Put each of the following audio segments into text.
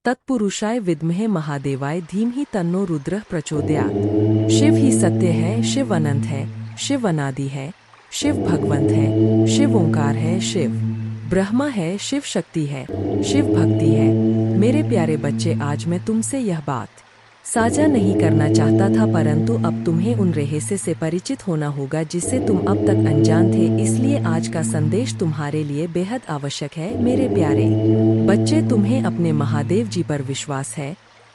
तत्पुरुषाय विद्महे महादेवाय धीमहि तन्नो रुद्रः प्रचोदयात्। शिव ही सत्य है, शिव अनंत है, शिव अनादि है, शिव भगवंत है, शिव ओंकार है, शिव ब्रह्मा है, शिव शक्ति है, शिव भक्ति है। मेरे प्यारे बच्चे, आज मैं तुमसे यह बात साझा नहीं करना चाहता था, परंतु अब तुम्हें उन रहस्य से परिचित होना होगा जिससे तुम अब तक अनजान थे। इसलिए आज का संदेश तुम्हारे लिए बेहद आवश्यक है। मेरे प्यारे बच्चे, तुम्हें अपने महादेव जी पर विश्वास है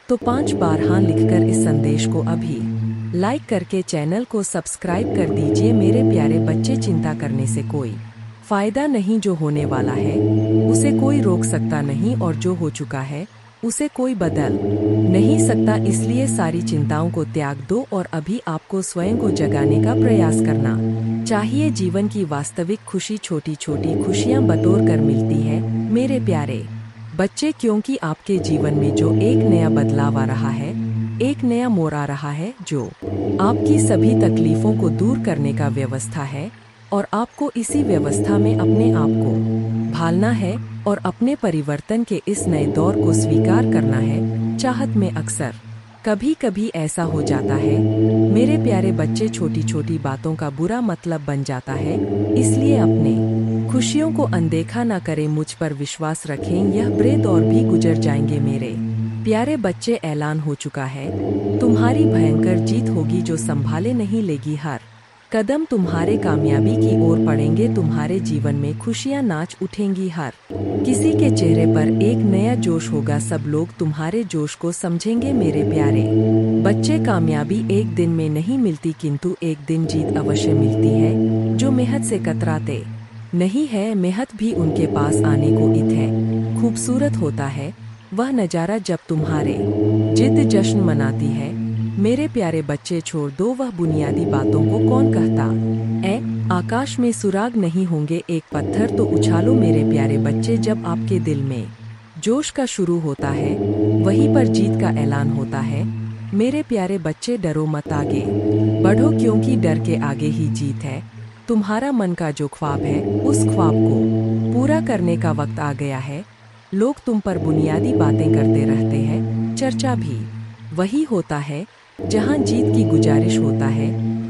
तो 5 बार हाँ लिखकर इस संदेश को अभी लाइक करके चैनल को सब्सक्राइब कर दीजिए। मेरे प्यारे बच्चे, चिंता करने से कोई फायदा नहीं। जो होने वाला है उसे कोई रोक सकता नहीं, और जो हो चुका है उसे कोई बदल नहीं सकता। इसलिए सारी चिंताओं को त्याग दो और अभी आपको स्वयं को जगाने का प्रयास करना चाहिए। जीवन की वास्तविक खुशी छोटी छोटी खुशियां बटोर कर मिलती है मेरे प्यारे बच्चे, क्योंकि आपके जीवन में जो एक नया बदलाव आ रहा है, एक नया मोड़ आ रहा है जो आपकी सभी तकलीफों को दूर करने का व्यवस्था है, और आपको इसी व्यवस्था में अपने आप को ढालना है और अपने परिवर्तन के इस नए दौर को स्वीकार करना है। चाहत में अक्सर कभी कभी ऐसा हो जाता है मेरे प्यारे बच्चे, छोटी छोटी बातों का बुरा मतलब बन जाता है। इसलिए अपने खुशियों को अनदेखा ना करें, मुझ पर विश्वास रखें, यह बुरे दौर भी गुजर जाएंगे। मेरे प्यारे बच्चे, ऐलान हो चुका है तुम्हारी भयंकर जीत होगी जो संभाले नहीं लेगी। हर कदम तुम्हारे कामयाबी की ओर पड़ेंगे, तुम्हारे जीवन में खुशियां नाच उठेंगी, हर किसी के चेहरे पर एक नया जोश होगा, सब लोग तुम्हारे जोश को समझेंगे। मेरे प्यारे बच्चे, कामयाबी एक दिन में नहीं मिलती, किंतु एक दिन जीत अवश्य मिलती है। जो मेहनत से कतराते नहीं है, मेहनत भी उनके पास आने को इत है। खूबसूरत होता है वह नज़ारा जब तुम्हारे जिद जश्न मनाती है। मेरे प्यारे बच्चे, छोड़ दो वह बुनियादी बातों को। कौन कहता आकाश में सुराग नहीं होंगे एक पत्थर तो उछालो। मेरे प्यारे बच्चे, जब आपके दिल में जोश का शुरू होता है वहीं पर जीत का ऐलान होता है। मेरे प्यारे बच्चे, डरो मत, आगे बढ़ो, क्योंकि डर के आगे ही जीत है। तुम्हारा मन का जो ख्वाब है उस ख्वाब को पूरा करने का वक्त आ गया है। लोग तुम पर बुनियादी बातें करते रहते हैं, चर्चा भी वही होता है जहां जीत की गुजारिश होता है।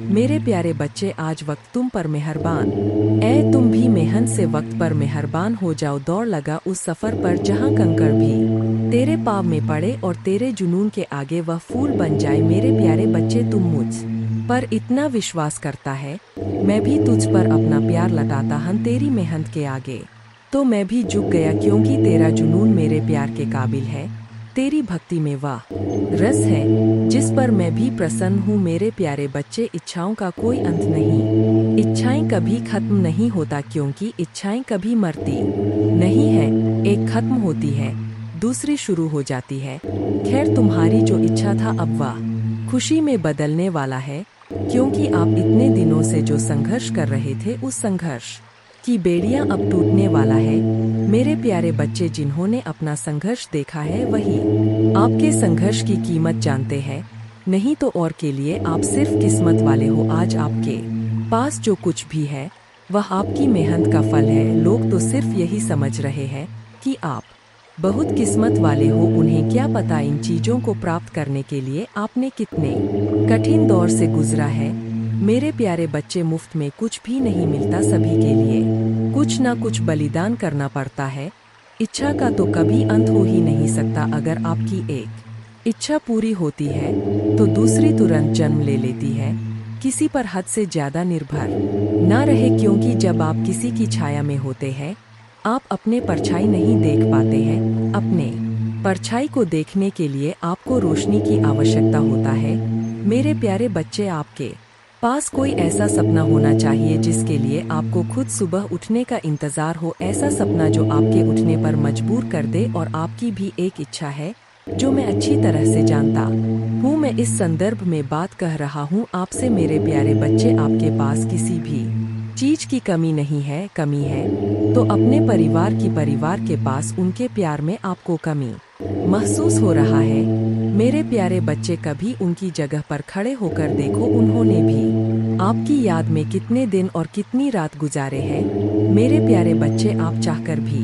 मेरे प्यारे बच्चे, आज वक्त तुम पर मेहरबान तुम भी मेहनत से वक्त पर मेहरबान हो जाओ। दौड़ लगा उस सफर पर जहां कंकड़ भी तेरे पाँव में पड़े और तेरे जुनून के आगे वह फूल बन जाए। मेरे प्यारे बच्चे, तुम मुझ पर इतना विश्वास करता है, मैं भी तुझ पर अपना प्यार लताता हूं। तेरी मेहनत के आगे तो मैं भी झुक गया, क्योंकि तेरा जुनून मेरे प्यार के काबिल है। तेरी भक्ति में वह रस है जिस पर मैं भी प्रसन्न हूँ। मेरे प्यारे बच्चे, इच्छाओं का कोई अंत नहीं, इच्छाएं कभी खत्म नहीं होता, क्योंकि इच्छाएं कभी मरती नहीं है। एक खत्म होती है दूसरी शुरू हो जाती है। खैर, तुम्हारी जो इच्छा था अब वह खुशी में बदलने वाला है, क्योंकि आप इतने दिनों से जो संघर्ष कर रहे थे उस संघर्ष की बेड़ियां अब टूटने वाला है। मेरे प्यारे बच्चे, जिन्होंने अपना संघर्ष देखा है वही आपके संघर्ष की कीमत जानते हैं, नहीं तो और के लिए आप सिर्फ किस्मत वाले हो। आज आपके पास जो कुछ भी है वह आपकी मेहनत का फल है। लोग तो सिर्फ यही समझ रहे हैं कि आप बहुत किस्मत वाले हो, उन्हें क्या पता इन चीजों को प्राप्त करने के लिए आपने कितने कठिन दौर से गुजरा है। मेरे प्यारे बच्चे, मुफ्त में कुछ भी नहीं मिलता, सभी के लिए कुछ ना कुछ बलिदान करना पड़ता है। इच्छा का तो कभी अंत हो ही नहीं सकता। अगर आपकी एक इच्छा पूरी होती है तो दूसरी तुरंत जन्म ले लेती है। किसी पर हद से ज्यादा निर्भर ना रहे, क्योंकि जब आप किसी की छाया में होते हैं आप अपने परछाई नहीं देख पाते हैं। अपने परछाई को देखने के लिए आपको रोशनी की आवश्यकता होता है। मेरे प्यारे बच्चे, आपके पास कोई ऐसा सपना होना चाहिए जिसके लिए आपको खुद सुबह उठने का इंतजार हो। ऐसा सपना जो आपके उठने पर मजबूर कर दे। और आपकी भी एक इच्छा है जो मैं अच्छी तरह से जानता हूँ। मैं इस संदर्भ में बात कह रहा हूँ आपसे। मेरे प्यारे बच्चे, आपके पास किसी भी चीज की कमी नहीं है। कमी है तो अपने परिवार के पास उनके प्यार में आपको कमी महसूस हो रहा है। मेरे प्यारे बच्चे, कभी उनकी जगह पर खड़े होकर देखो, उन्होंने भी आपकी याद में कितने दिन और कितनी रात गुजारे हैं। मेरे प्यारे बच्चे, आप चाहकर भी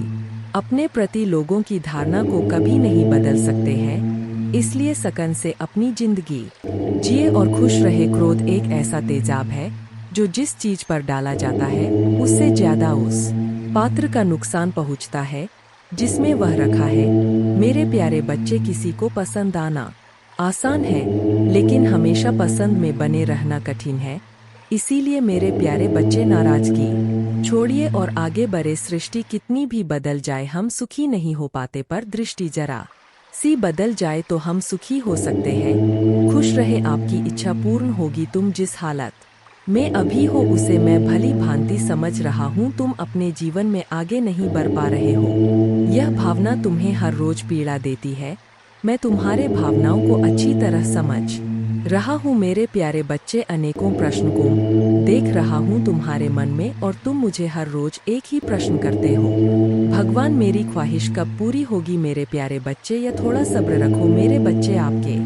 अपने प्रति लोगों की धारणा को कभी नहीं बदल सकते हैं, इसलिए सकन से अपनी जिंदगी जिए और खुश रहे। क्रोध एक ऐसा तेजाब है जो जिस चीज पर डाला जाता है उससे ज्यादा उस पात्र का नुकसान पहुंचता है जिसमें वह रखा है। मेरे प्यारे बच्चे, किसी को पसंद आना आसान है, लेकिन हमेशा पसंद में बने रहना कठिन है। इसीलिए मेरे प्यारे बच्चे, नाराजगी छोड़िए और आगे बढ़े। सृष्टि कितनी भी बदल जाए हम सुखी नहीं हो पाते, पर दृष्टि जरा सी बदल जाए तो हम सुखी हो सकते हैं। खुश रहे, आपकी इच्छा पूर्ण होगी। तुम जिस हालत में अभी हो उसे मैं भली भांति समझ रहा हूँ। तुम अपने जीवन में आगे नहीं बढ़ पा रहे हो, यह भावना तुम्हें हर रोज पीड़ा देती है। मैं तुम्हारे भावनाओं को अच्छी तरह समझ रहा हूँ मेरे प्यारे बच्चे। अनेकों प्रश्न को देख रहा हूँ तुम्हारे मन में और तुम मुझे हर रोज एक ही प्रश्न करते हो, भगवान मेरी ख्वाहिश कब पूरी होगी। मेरे प्यारे बच्चे, या थोड़ा सब्र रखो मेरे बच्चे। आपके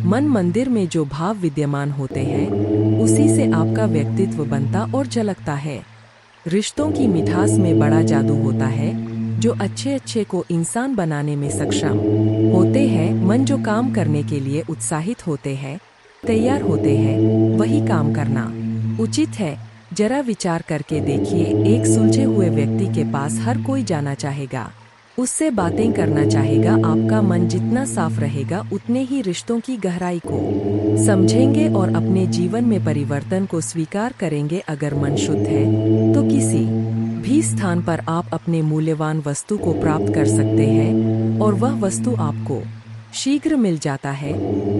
मन मंदिर में जो भाव विद्यमान होते हैं उसी से आपका व्यक्तित्व बनता और झलकता है। रिश्तों की मिठास में बड़ा जादू होता है। जो अच्छे को इंसान बनाने में सक्षम होते हैं, मन जो काम करने के लिए उत्साहित होते हैं, तैयार होते हैं, वही काम करना उचित है। जरा विचार करके देखिए, एक सुलझे हुए व्यक्ति के पास हर कोई जाना चाहेगा, उससे बातें करना चाहेगा। आपका मन जितना साफ रहेगा उतने ही रिश्तों की गहराई को समझेंगे और अपने जीवन में परिवर्तन को स्वीकार करेंगे। अगर मन शुद्ध है तो किसी भी स्थान पर आप अपने मूल्यवान वस्तु को प्राप्त कर सकते हैं और वह वस्तु आपको शीघ्र मिल जाता है।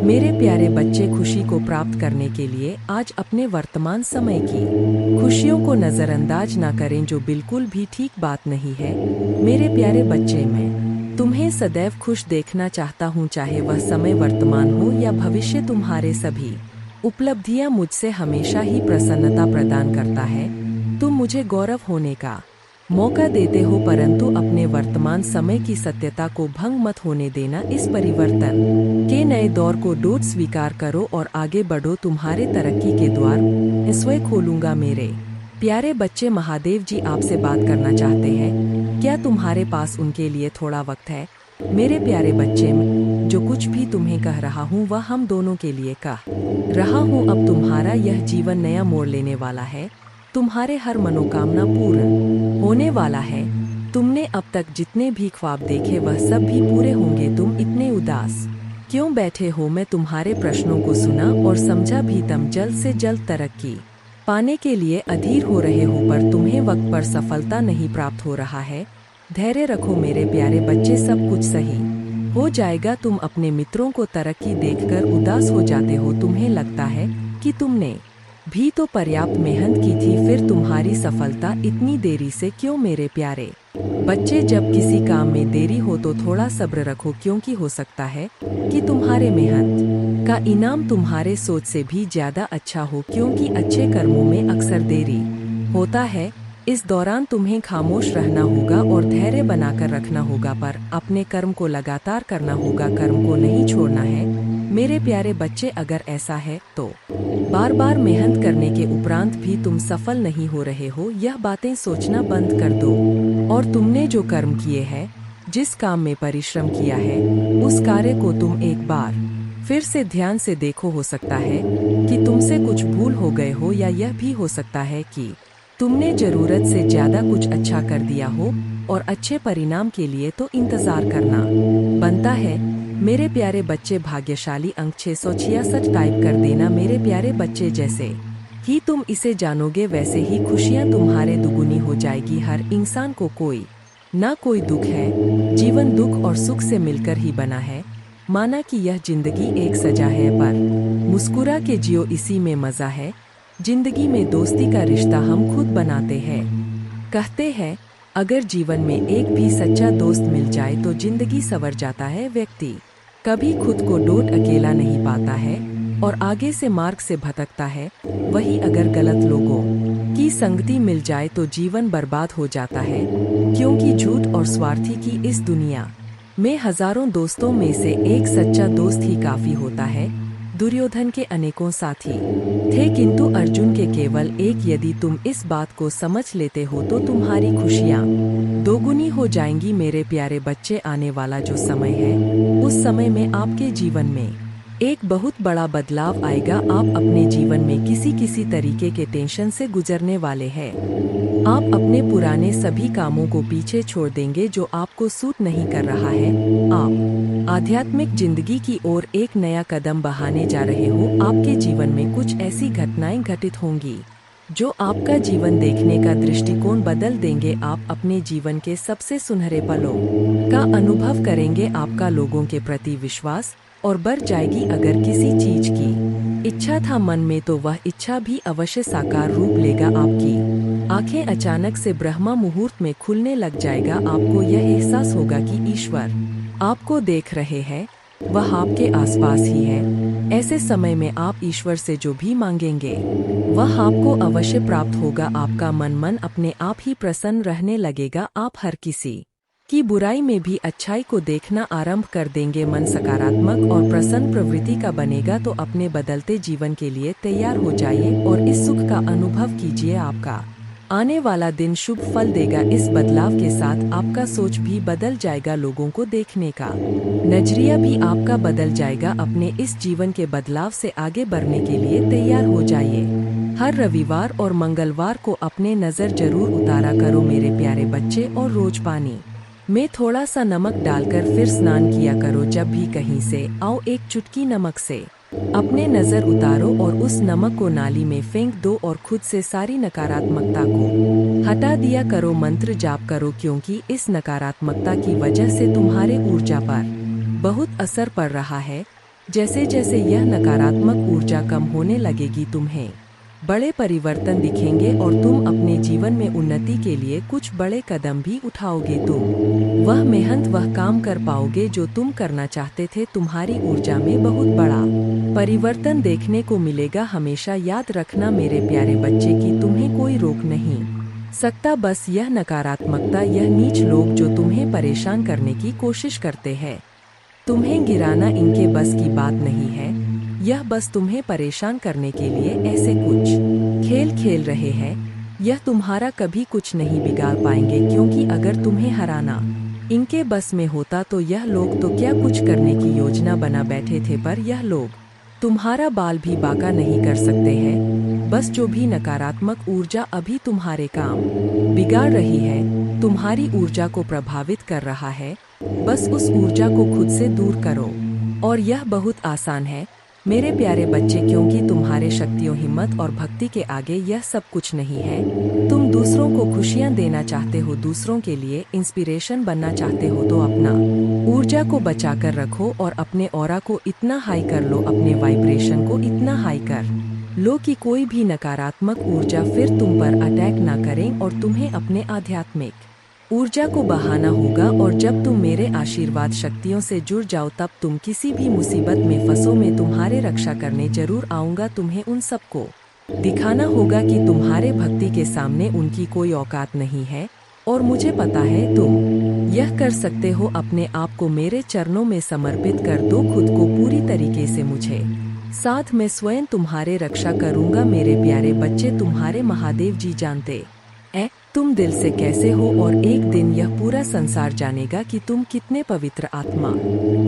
मेरे प्यारे बच्चे, खुशी को प्राप्त करने के लिए आज अपने वर्तमान समय की खुशियों को नजरअंदाज ना करें, जो बिल्कुल भी ठीक बात नहीं है। मेरे प्यारे बच्चे, मैं तुम्हें सदैव खुश देखना चाहता हूँ, चाहे वह समय वर्तमान हो या भविष्य। तुम्हारे सभी उपलब्धियाँ मुझसे हमेशा ही प्रसन्नता प्रदान करता है। तुम मुझे गौरव होने का मौका देते हो, परंतु अपने वर्तमान समय की सत्यता को भंग मत होने देना। इस परिवर्तन के नए दौर को डोट स्वीकार करो और आगे बढ़ो। तुम्हारे तरक्की के द्वार स्वयं खोलूंगा। मेरे प्यारे बच्चे, महादेव जी आपसे बात करना चाहते हैं, क्या तुम्हारे पास उनके लिए थोड़ा वक्त है? मेरे प्यारे बच्चे, जो कुछ भी तुम्हें कह रहा हूँ वह हम दोनों के लिए कह रहा हूँ। अब तुम्हारा यह जीवन नया मोड़ लेने वाला है। तुम्हारे हर मनोकामना पूर्ण होने वाला है। तुमने अब तक जितने भी ख्वाब देखे वह सब भी पूरे होंगे। तुम इतने उदास क्यों बैठे हो? मैं तुम्हारे प्रश्नों को सुना और समझा भी। तुम जल्द से जल्द तरक्की पाने के लिए अधीर हो रहे हो, पर तुम्हें वक्त पर सफलता नहीं प्राप्त हो रहा है। धैर्य रखो मेरे प्यारे बच्चे, सब कुछ सही हो जाएगा। तुम अपने मित्रों को तरक्की देखकर उदास हो जाते हो। तुम्हें लगता है कि तुमने भी तो पर्याप्त मेहनत की थी, फिर तुम्हारी सफलता इतनी देरी से क्यों? मेरे प्यारे बच्चे, जब किसी काम में देरी हो तो थोड़ा सब्र रखो, क्योंकि हो सकता है कि तुम्हारे मेहनत का इनाम तुम्हारे सोच से भी ज्यादा अच्छा हो, क्योंकि अच्छे कर्मों में अक्सर देरी होता है। इस दौरान तुम्हें खामोश रहना होगा और धैर्य बनाकर रखना होगा, पर अपने कर्म को लगातार करना होगा, कर्म को नहीं छोड़ना है। मेरे प्यारे बच्चे, अगर ऐसा है तो बार बार मेहनत करने के उपरांत भी तुम सफल नहीं हो रहे हो, यह बातें सोचना बंद कर दो और तुमने जो कर्म किए हैं, जिस काम में परिश्रम किया है, उस कार्य को तुम एक बार फिर से ध्यान से देखो। हो सकता है कि तुमसे कुछ भूल हो गए हो, या यह भी हो सकता है कि तुमने जरूरत से ज्यादा कुछ अच्छा कर दिया हो और अच्छे परिणाम के लिए तो इंतजार करना बनता है। मेरे प्यारे बच्चे, भाग्यशाली अंक 666 टाइप कर देना। मेरे प्यारे बच्चे, जैसे ही तुम इसे जानोगे वैसे ही खुशियाँ तुम्हारे दुगुनी हो जाएगी। हर इंसान को कोई ना कोई दुख है। जीवन दुख और सुख से मिलकर ही बना है। माना कि यह जिंदगी एक सजा है, पर मुस्कुरा के जियो, इसी में मजा है। जिंदगी में दोस्ती का रिश्ता हम खुद बनाते हैं। कहते हैं अगर जीवन में एक भी सच्चा दोस्त मिल जाए तो जिंदगी संवर जाता है। व्यक्ति कभी खुद को डोट अकेला नहीं पाता है और आगे से मार्ग से भटकता है। वही अगर गलत लोगों की संगति मिल जाए तो जीवन बर्बाद हो जाता है, क्योंकि झूठ और स्वार्थी की इस दुनिया में हजारों दोस्तों में से एक सच्चा दोस्त ही काफी होता है। दुर्योधन के अनेकों साथी थे, किंतु अर्जुन के केवल एक। यदि तुम इस बात को समझ लेते हो तो तुम्हारी खुशियाँ दोगुनी हो जाएंगी। मेरे प्यारे बच्चे, आने वाला जो समय है उस समय में आपके जीवन में एक बहुत बड़ा बदलाव आएगा। आप अपने जीवन में किसी किसी तरीके के टेंशन से गुजरने वाले हैं। आप अपने पुराने सभी कामों को पीछे छोड़ देंगे जो आपको सूट नहीं कर रहा है। आप आध्यात्मिक जिंदगी की ओर एक नया कदम बढ़ाने जा रहे हो। आपके जीवन में कुछ ऐसी घटनाएं घटित होंगी जो आपका जीवन देखने का दृष्टिकोण बदल देंगे। आप अपने जीवन के सबसे सुनहरे पलों का अनुभव करेंगे। आपका लोगों के प्रति विश्वास और बढ़ जाएगी। अगर किसी चीज की इच्छा था मन में तो वह इच्छा भी अवश्य साकार रूप लेगा। आपकी आंखें अचानक से ब्रह्मा मुहूर्त में खुलने लग जाएगा। आपको यह एहसास होगा कि ईश्वर आपको देख रहे हैं, वह आपके आसपास ही है। ऐसे समय में आप ईश्वर से जो भी मांगेंगे वह आपको अवश्य प्राप्त होगा। आपका मन अपने आप ही प्रसन्न रहने लगेगा। आप हर किसी की बुराई में भी अच्छाई को देखना आरंभ कर देंगे। मन सकारात्मक और प्रसन्न प्रवृत्ति का बनेगा। तो अपने बदलते जीवन के लिए तैयार हो जाइए और इस सुख का अनुभव कीजिए। आपका आने वाला दिन शुभ फल देगा। इस बदलाव के साथ आपका सोच भी बदल जाएगा। लोगों को देखने का नजरिया भी आपका बदल जाएगा। अपने इस जीवन के बदलाव से आगे बढ़ने के लिए तैयार हो जाइए। हर रविवार और मंगलवार को अपने नज़र जरूर उतारा करो मेरे प्यारे बच्चे, और रोज पानी में थोड़ा सा नमक डालकर फिर स्नान किया करो। जब भी कहीं से आओ एक चुटकी नमक से अपने नज़र उतारो और उस नमक को नाली में फेंक दो और खुद से सारी नकारात्मकता को हटा दिया करो। मंत्र जाप करो, क्योंकि इस नकारात्मकता की वजह से तुम्हारे ऊर्जा पर बहुत असर पड़ रहा है। जैसे जैसे यह नकारात्मक ऊर्जा कम होने लगेगी तुम्हें बड़े परिवर्तन दिखेंगे और तुम अपने जीवन में उन्नति के लिए कुछ बड़े कदम भी उठाओगे। तुम वह मेहनत, वह काम कर पाओगे जो तुम करना चाहते थे। तुम्हारी ऊर्जा में बहुत बड़ा परिवर्तन देखने को मिलेगा। हमेशा याद रखना मेरे प्यारे बच्चे कि तुम्हें कोई रोक नहीं सकता। बस यह नकारात्मकता, यह नीच लोग जो तुम्हें परेशान करने की कोशिश करते हैं, तुम्हें गिराना इनके बस की बात नहीं है। यह बस तुम्हें परेशान करने के लिए ऐसे कुछ खेल खेल रहे हैं। यह तुम्हारा कभी कुछ नहीं बिगाड़ पाएंगे, क्योंकि अगर तुम्हें हराना इनके बस में होता तो यह लोग तो क्या कुछ करने की योजना बना बैठे थे। पर यह लोग तुम्हारा बाल भी बांका नहीं कर सकते हैं। बस जो भी नकारात्मक ऊर्जा अभी तुम्हारे काम बिगाड़ रही है, तुम्हारी ऊर्जा को प्रभावित कर रहा है, बस उस ऊर्जा को खुद से दूर करो। और यह बहुत आसान है मेरे प्यारे बच्चे, क्योंकि तुम्हारे शक्तियों, हिम्मत और भक्ति के आगे यह सब कुछ नहीं है। तुम दूसरों को खुशियां देना चाहते हो, दूसरों के लिए इंस्पिरेशन बनना चाहते हो, तो अपना ऊर्जा को बचाकर रखो और अपने ऑरा को इतना हाई कर लो, अपने वाइब्रेशन को इतना हाई कर लो कि कोई भी नकारात्मक ऊर्जा फिर तुम पर अटैक ना करें और तुम्हें अपने आध्यात्मिक ऊर्जा को बढ़ाना होगा। और जब तुम मेरे आशीर्वाद शक्तियों से जुड़ जाओ तब तुम किसी भी मुसीबत में फंसो, मैं तुम्हारे रक्षा करने जरूर आऊँगा। तुम्हें उन सबको दिखाना होगा कि तुम्हारे भक्ति के सामने उनकी कोई औकात नहीं है, और मुझे पता है तुम यह कर सकते हो। अपने आप को मेरे चरणों में समर्पित कर दो, खुद को पूरी तरीके से मुझे साथ मैं स्वयं तुम्हारे रक्षा करूँगा। मेरे प्यारे बच्चे, तुम्हारे महादेव जी जानते तुम दिल से कैसे हो, और एक दिन यह पूरा संसार जानेगा कि तुम कितने पवित्र आत्मा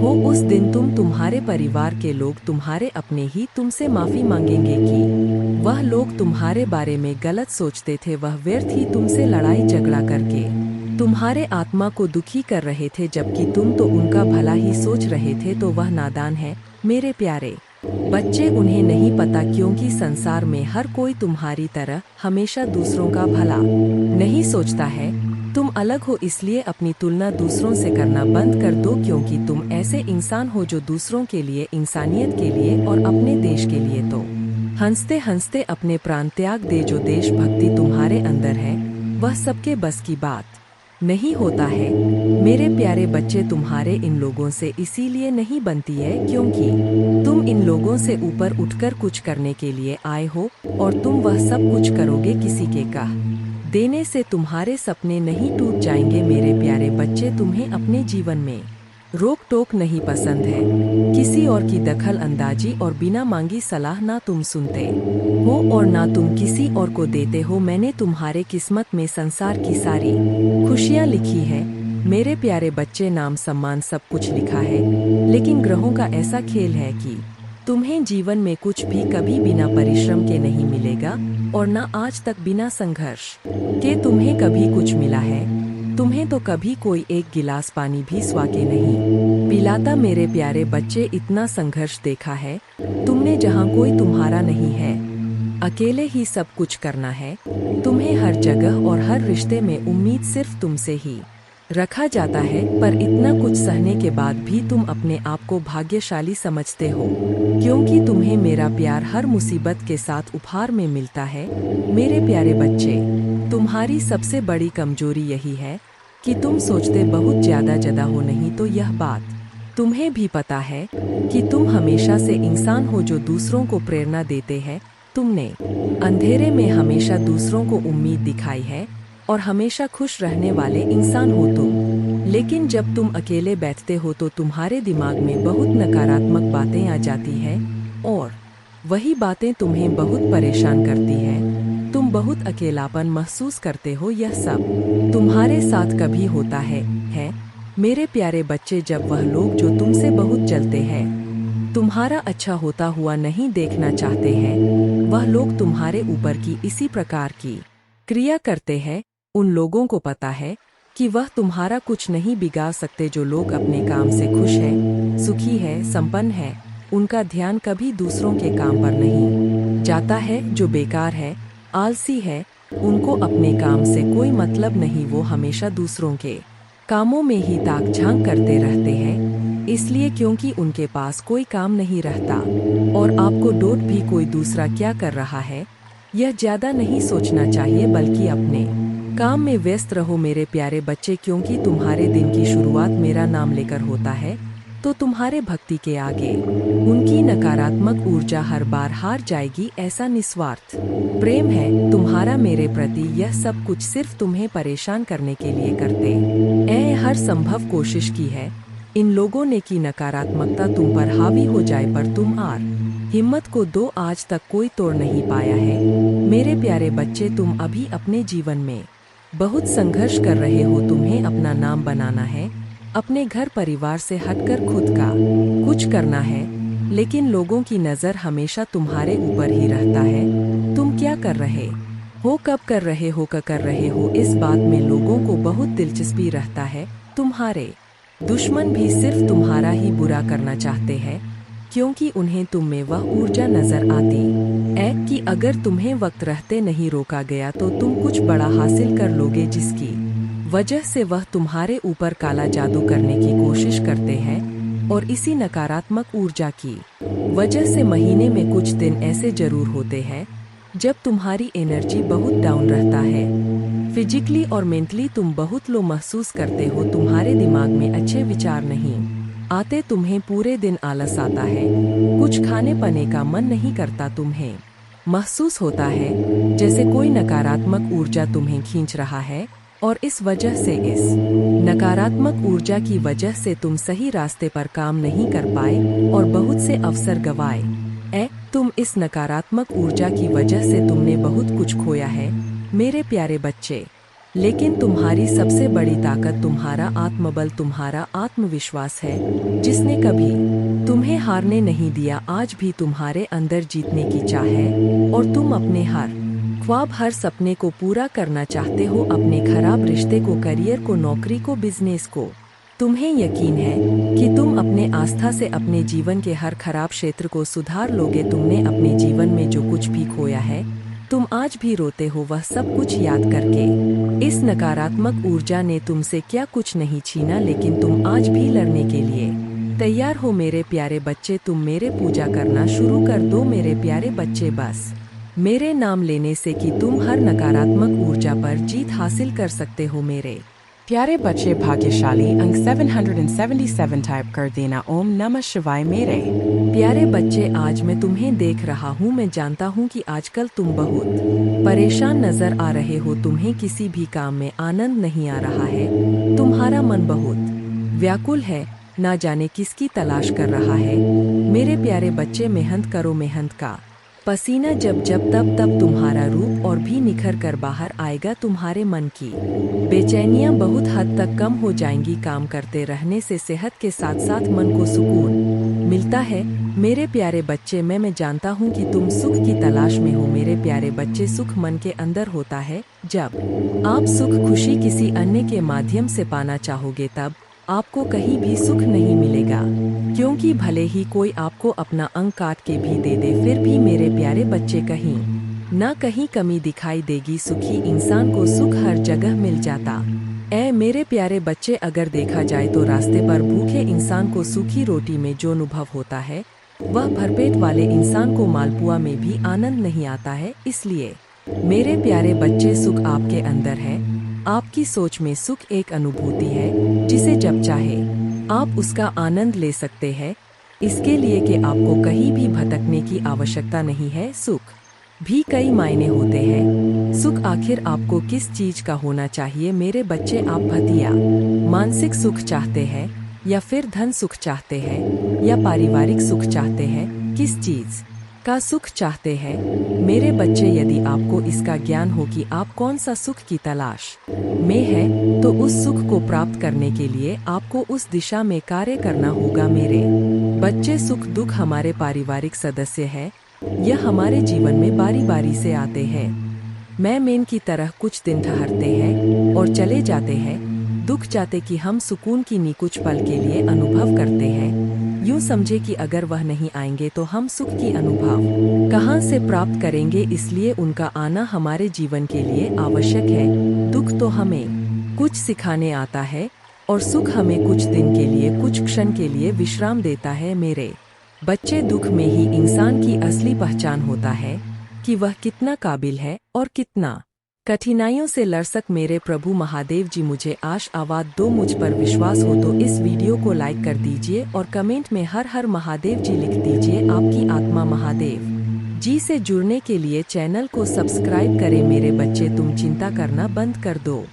हो। उस दिन तुम्हारे परिवार के लोग, तुम्हारे अपने ही तुमसे माफी मांगेंगे कि वह लोग तुम्हारे बारे में गलत सोचते थे, वह व्यर्थ ही तुमसे लड़ाई झगड़ा करके तुम्हारे आत्मा को दुखी कर रहे थे, जबकि तुम तो उनका भला ही सोच रहे थे। तो वह नादान है मेरे प्यारे बच्चे, उन्हें नहीं पता, क्योंकि संसार में हर कोई तुम्हारी तरह हमेशा दूसरों का भला नहीं सोचता है। तुम अलग हो, इसलिए अपनी तुलना दूसरों से करना बंद कर दो, क्योंकि तुम ऐसे इंसान हो जो दूसरों के लिए, इंसानियत के लिए और अपने देश के लिए तो हंसते हंसते अपने प्राण त्याग दे। जो देशभक्ति तुम्हारे अंदर है वह सबके बस की बात नहीं होता है मेरे प्यारे बच्चे। तुम्हारे इन लोगों से इसीलिए नहीं बनती है क्योंकि तुम इन लोगों से ऊपर उठकर कुछ करने के लिए आए हो, और तुम वह सब कुछ करोगे। किसी के कह देने से तुम्हारे सपने नहीं टूट जाएंगे मेरे प्यारे बच्चे। तुम्हें अपने जीवन में रोक टोक नहीं पसंद है, किसी और की दखल अंदाजी और बिना मांगी सलाह ना तुम सुनते हो और ना तुम किसी और को देते हो। मैंने तुम्हारे किस्मत में संसार की सारी खुशियाँ लिखी है मेरे प्यारे बच्चे, नाम सम्मान सब कुछ लिखा है, लेकिन ग्रहों का ऐसा खेल है कि तुम्हें जीवन में कुछ भी कभी बिना परिश्रम के नहीं मिलेगा और ना आज तक बिना संघर्ष के तुम्हें कभी कुछ मिला है। तुम्हें तो कभी कोई एक गिलास पानी भी स्वाके नहीं पिलाता मेरे प्यारे बच्चे, इतना संघर्ष देखा है तुमने जहाँ कोई तुम्हारा नहीं है, अकेले ही सब कुछ करना है। तुम्हें हर जगह और हर रिश्ते में उम्मीद सिर्फ तुमसे ही रखा जाता है, पर इतना कुछ सहने के बाद भी तुम अपने आप को भाग्यशाली समझते हो, क्योंकि तुम्हें मेरा प्यार हर मुसीबत के साथ उपहार में मिलता है। मेरे प्यारे बच्चे, तुम्हारी सबसे बड़ी कमजोरी यही है कि तुम सोचते बहुत ज्यादा हो, नहीं तो यह बात तुम्हें भी पता है कि तुम हमेशा से इंसान हो जो दूसरों को प्रेरणा देते हैं। तुमने अंधेरे में हमेशा दूसरों को उम्मीद दिखाई है और हमेशा खुश रहने वाले इंसान हो तुम, लेकिन जब तुम अकेले बैठते हो तो तुम्हारे दिमाग में बहुत नकारात्मक बातें आ जाती हैं और वही बातें तुम्हें बहुत परेशान करती हैं। तुम बहुत अकेलापन महसूस करते हो, यह सब तुम्हारे साथ कभी होता है मेरे प्यारे बच्चे, जब वह लोग जो तुमसे बहुत जलते हैं, तुम्हारा अच्छा होता हुआ नहीं देखना चाहते हैं, वह लोग तुम्हारे ऊपर की इसी प्रकार की क्रिया करते हैं। उन लोगों को पता है कि वह तुम्हारा कुछ नहीं बिगाड़ सकते। जो लोग अपने काम से खुश है, सुखी है, संपन्न है, उनका ध्यान कभी दूसरों के काम पर नहीं जाता है। जो बेकार है, आलसी है, उनको अपने काम से कोई मतलब नहीं, वो हमेशा दूसरों के कामों में ही ताक झांक करते रहते हैं, इसलिए क्योंकि उनके पास कोई काम नहीं रहता। और आपको डोट भी कोई दूसरा क्या कर रहा है यह ज्यादा नहीं सोचना चाहिए, बल्कि अपने काम में व्यस्त रहो मेरे प्यारे बच्चे, क्योंकि तुम्हारे दिन की शुरुआत मेरा नाम लेकर होता है तो तुम्हारे भक्ति के आगे उनकी नकारात्मक ऊर्जा हर बार हार जाएगी। ऐसा निस्वार्थ प्रेम है तुम्हारा मेरे प्रति, यह सब कुछ सिर्फ तुम्हें परेशान करने के लिए करते हैं। हर संभव कोशिश की है इन लोगों ने कि नकारात्मकता तुम पर हावी हो जाए, पर तुम आर हिम्मत को दो, आज तक कोई तोड़ नहीं पाया है। मेरे प्यारे बच्चे, तुम अभी अपने जीवन में बहुत संघर्ष कर रहे हो। तुम्हें अपना नाम बनाना है, अपने घर परिवार से हटकर खुद का कुछ करना है, लेकिन लोगों की नज़र हमेशा तुम्हारे ऊपर ही रहता है। तुम क्या कर रहे हो, कब कर रहे हो, कर रहे हो, इस बात में लोगों को बहुत दिलचस्पी रहता है। तुम्हारे दुश्मन भी सिर्फ तुम्हारा ही बुरा करना चाहते हैं, क्योंकि उन्हें तुम में वह ऊर्जा नजर आती है कि अगर तुम्हें वक्त रहते नहीं रोका गया तो तुम कुछ बड़ा हासिल कर लोगे, जिसकी वजह से वह तुम्हारे ऊपर काला जादू करने की कोशिश करते हैं। और इसी नकारात्मक ऊर्जा की वजह से महीने में कुछ दिन ऐसे जरूर होते हैं जब तुम्हारी एनर्जी बहुत डाउन रहता है। फिजिकली और मेंटली तुम बहुत लो महसूस करते हो, तुम्हारे दिमाग में अच्छे विचार नहीं आते, तुम्हें पूरे दिन आलस आता है, कुछ खाने पीने का मन नहीं करता, तुम्हें महसूस होता है जैसे कोई नकारात्मक ऊर्जा तुम्हें खींच रहा है। और इस वजह से, इस नकारात्मक ऊर्जा की वजह से तुम सही रास्ते पर काम नहीं कर पाए और बहुत से अवसर गंवाए। तुम इस नकारात्मक ऊर्जा की वजह से तुमने बहुत कुछ खोया है मेरे प्यारे बच्चे, लेकिन तुम्हारी सबसे बड़ी ताकत तुम्हारा आत्मबल, तुम्हारा आत्मविश्वास है, जिसने कभी तुम्हें हारने नहीं दिया। आज भी तुम्हारे अंदर जीतने की चाह है और तुम अपने हर ख्वाब, हर सपने को पूरा करना चाहते हो, अपने खराब रिश्ते को, करियर को, नौकरी को, बिजनेस को। तुम्हें यकीन है कि तुम अपने आस्था से अपने जीवन के हर खराब क्षेत्र को सुधार लोगे। तुमने अपने जीवन में जो कुछ भी खोया है, तुम आज भी रोते हो वह सब कुछ याद करके। इस नकारात्मक ऊर्जा ने तुमसे क्या कुछ नहीं छीना, लेकिन तुम आज भी लड़ने के लिए तैयार हो मेरे प्यारे बच्चे। तुम मेरे पूजा करना शुरू कर दो मेरे प्यारे बच्चे, बस मेरे नाम लेने से कि तुम हर नकारात्मक ऊर्जा पर जीत हासिल कर सकते हो मेरे प्यारे बच्चे। भाग्यशाली अंक 777 टाइप कर देना। ओम नमः शिवाय मेरे प्यारे बच्चे, आज मैं तुम्हें देख रहा हूँ। मैं जानता हूँ कि आजकल तुम बहुत परेशान नजर आ रहे हो, तुम्हें किसी भी काम में आनंद नहीं आ रहा है, तुम्हारा मन बहुत व्याकुल है। ना जाने किसकी तलाश कर रहा है। मेरे प्यारे बच्चे, मेहनत करो, मेहनत का पसीना जब जब तब तुम्हारा रूप और भी निखर कर बाहर आएगा। तुम्हारे मन की बेचैनियां बहुत हद तक कम हो जाएंगी। काम करते रहने से सेहत के साथ साथ मन को सुकून मिलता है। मेरे प्यारे बच्चे, मैं जानता हूँ कि तुम सुख की तलाश में हो। मेरे प्यारे बच्चे, सुख मन के अंदर होता है। जब आप सुख खुशी किसी अन्य के माध्यम से पाना चाहोगे तब आपको कहीं भी सुख नहीं मिलेगा, क्योंकि भले ही कोई आपको अपना अंग काट के भी दे दे, फिर भी मेरे प्यारे बच्चे कहीं ना कहीं कमी दिखाई देगी। सुखी इंसान को सुख हर जगह मिल जाता। मेरे प्यारे बच्चे, अगर देखा जाए तो रास्ते पर भूखे इंसान को सूखी रोटी में जो अनुभव होता है वह भरपेट वाले इंसान को मालपुआ में भी आनंद नहीं आता है। इसलिए मेरे प्यारे बच्चे, सुख आपके अंदर है। आपकी सोच में सुख एक अनुभूति है जिसे जब चाहे आप उसका आनंद ले सकते हैं। इसके लिए कि आपको कहीं भी भटकने की आवश्यकता नहीं है। सुख भी कई मायने होते हैं। सुख आखिर आपको किस चीज का होना चाहिए मेरे बच्चे? आप भतिया मानसिक सुख चाहते हैं या फिर धन सुख चाहते हैं या पारिवारिक सुख चाहते हैं? किस चीज का सुख चाहते हैं मेरे बच्चे? यदि आपको इसका ज्ञान हो कि आप कौन सा सुख की तलाश में है, तो उस सुख को प्राप्त करने के लिए आपको उस दिशा में कार्य करना होगा। मेरे बच्चे, सुख दुख हमारे पारिवारिक सदस्य है। यह हमारे जीवन में बारी बारी से आते हैं। मेन की तरह कुछ दिन ठहरते हैं और चले जाते हैं। दुख जाते कि हम सुकून की नी कुछ पल के लिए अनुभव करते हैं। यूं समझे कि अगर वह नहीं आएंगे तो हम सुख की अनुभव कहां से प्राप्त करेंगे। इसलिए उनका आना हमारे जीवन के लिए आवश्यक है। दुख तो हमें कुछ सिखाने आता है और सुख हमें कुछ दिन के लिए, कुछ क्षण के लिए विश्राम देता है। मेरे बच्चे, दुख में ही इंसान की असली पहचान होता है कि वह कितना काबिल है और कितना कठिनाइयों से लड़ सक। मेरे प्रभु महादेव जी, मुझे आशीर्वाद दो। मुझ पर विश्वास हो तो इस वीडियो को लाइक कर दीजिए और कमेंट में हर हर महादेव जी लिख दीजिए। आपकी आत्मा महादेव जी से जुड़ने के लिए चैनल को सब्सक्राइब करें। मेरे बच्चे, तुम चिंता करना बंद कर दो।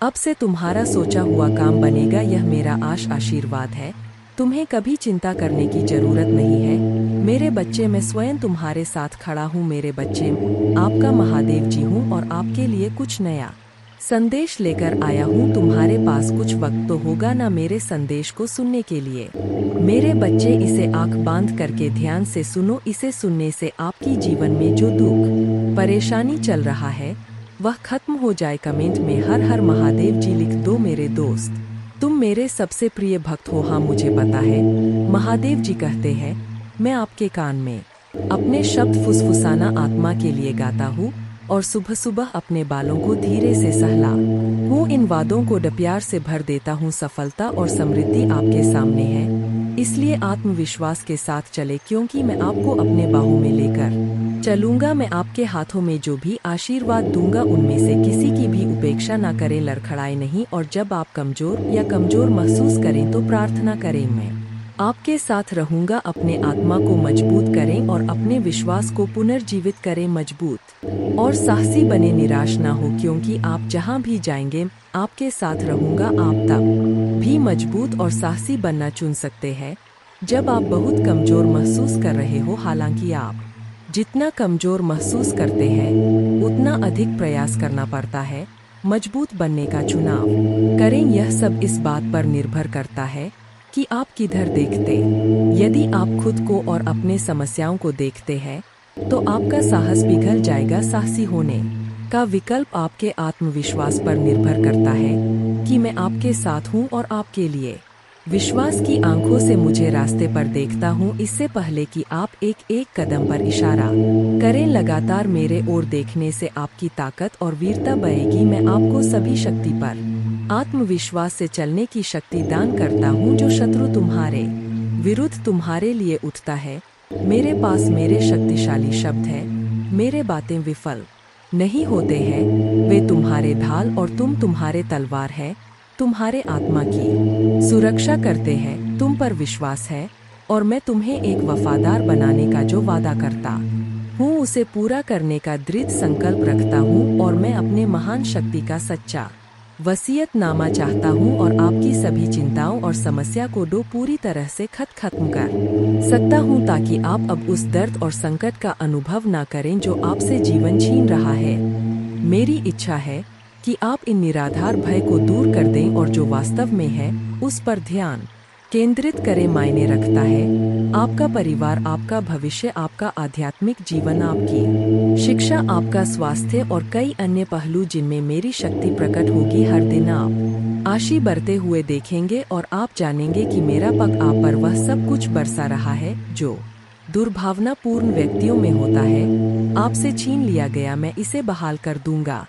अब से तुम्हारा सोचा हुआ काम बनेगा। यह मेरा आशीर्वाद है। तुम्हें कभी चिंता करने की जरूरत नहीं है मेरे बच्चे। मैं स्वयं तुम्हारे साथ खड़ा हूँ मेरे बच्चे। आपका महादेव जी हूँ और आपके लिए कुछ नया संदेश लेकर आया हूँ। तुम्हारे पास कुछ वक्त तो होगा ना मेरे संदेश को सुनने के लिए। मेरे बच्चे, इसे आंख बांध करके ध्यान से सुनो। इसे सुनने से आपकी जीवन में जो दुख परेशानी चल रहा है वह खत्म हो जाए। कमेंट में हर हर महादेव जी लिख दो। मेरे दोस्त, तुम मेरे सबसे प्रिय भक्त हो। हाँ, मुझे पता है। महादेव जी कहते हैं, मैं आपके कान में अपने शब्द फुसफुसाना आत्मा के लिए गाता हूँ और सुबह सुबह अपने बालों को धीरे से सहला हूँ। इन वादों को प्यार से भर देता हूँ। सफलता और समृद्धि आपके सामने है, इसलिए आत्मविश्वास के साथ चले, क्योंकि मैं आपको अपने बाहों में लेकर चलूंगा। मैं आपके हाथों में जो भी आशीर्वाद दूंगा उनमें से किसी की भी उपेक्षा ना करें, लड़खड़ाए नहीं। और जब आप कमजोर महसूस करें तो प्रार्थना करें, मैं आपके साथ रहूंगा। अपने आत्मा को मजबूत करें और अपने विश्वास को पुनर्जीवित करें। मजबूत और साहसी बने, निराश ना हो, क्योंकि आप जहां भी जाएंगे आपके साथ रहूंगा। आप तब भी मजबूत और साहसी बनना चुन सकते हैं जब आप बहुत कमजोर महसूस कर रहे हो। हालांकि आप जितना कमजोर महसूस करते हैं उतना अधिक प्रयास करना पड़ता है मजबूत बनने का चुनाव करें। यह सब इस बात पर निर्भर करता है कि आप किधर देखते। यदि आप खुद को और अपने समस्याओं को देखते हैं तो आपका साहस पिघल जाएगा। साहसी होने का विकल्प आपके आत्मविश्वास पर निर्भर करता है कि मैं आपके साथ हूँ और आपके लिए विश्वास की आंखों से मुझे रास्ते पर देखता हूँ। इससे पहले कि आप एक एक कदम पर इशारा करें, लगातार मेरे ओर देखने से आपकी ताकत और वीरता बढ़ेगी। मैं आपको सभी शक्ति पर आत्मविश्वास से चलने की शक्ति दान करता हूँ। जो शत्रु तुम्हारे विरुद्ध तुम्हारे लिए उठता है, मेरे पास मेरे शक्तिशाली शब्द है। मेरे बातें विफल नहीं होते हैं, वे तुम्हारे ढाल और तुम्हारे तलवार है। तुम्हारे आत्मा की सुरक्षा करते हैं। तुम पर विश्वास है और मैं तुम्हें एक वफादार बनाने का जो वादा करता हूँ उसे पूरा करने का दृढ़ संकल्प रखता हूँ। और मैं अपने महान शक्ति का सच्चा वसीयतनामा चाहता हूँ और आपकी सभी चिंताओं और समस्या को पूरी तरह से खत्म कर सकता हूँ, ताकि आप अब उस दर्द और संकट का अनुभव ना करें जो आपसे जीवन छीन रहा है। मेरी इच्छा है कि आप इन निराधार भय को दूर कर दें और जो वास्तव में है उस पर ध्यान केंद्रित करें। मायने रखता है आपका परिवार, आपका भविष्य, आपका आध्यात्मिक जीवन, आपकी शिक्षा, आपका स्वास्थ्य और कई अन्य पहलू जिनमें मेरी शक्ति प्रकट होगी। हर दिन आप आशी बरते हुए देखेंगे और आप जानेंगे कि मेरा पग आप पर वह सब कुछ बरसा रहा है जो दुर्भावनापूर्ण व्यक्तियों में होता है। आपसे छीन लिया गया मैं इसे बहाल कर दूंगा।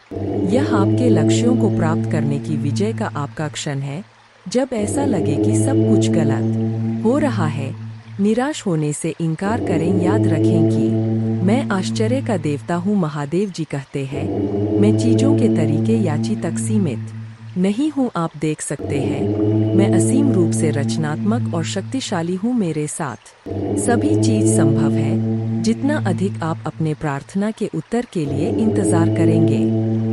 यह आपके लक्ष्यों को प्राप्त करने की विजय का आपका क्षण है। जब ऐसा लगे कि सब कुछ गलत हो रहा है, निराश होने से इनकार करें। याद रखें कि मैं आश्चर्य का देवता हूँ। महादेव जी कहते हैं, मैं चीजों के तरीके याची तक सीमित नहीं हूँ। आप देख सकते हैं मैं असीम रूप से रचनात्मक और शक्तिशाली हूँ। मेरे साथ सभी चीज संभव है। जितना अधिक आप अपने प्रार्थना के उत्तर के लिए इंतजार करेंगे,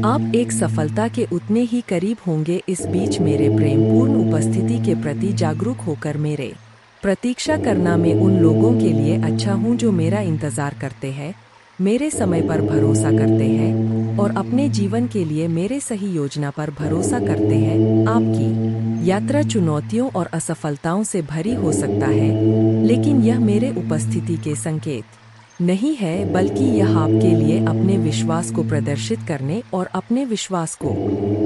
आप एक सफलता के उतने ही करीब होंगे। इस बीच मेरे प्रेमपूर्ण उपस्थिति के प्रति जागरूक होकर मेरे प्रतीक्षा करना मैं उन लोगों के लिए अच्छा हूँ जो मेरा इंतजार करते हैं, मेरे समय पर भरोसा करते हैं और अपने जीवन के लिए मेरे सही योजना पर भरोसा करते हैं। आपकी यात्रा चुनौतियों और असफलताओं से भरी हो सकता है, लेकिन यह मेरे उपस्थिति के संकेत नहीं है, बल्कि यह आपके लिए अपने विश्वास को प्रदर्शित करने और अपने विश्वास को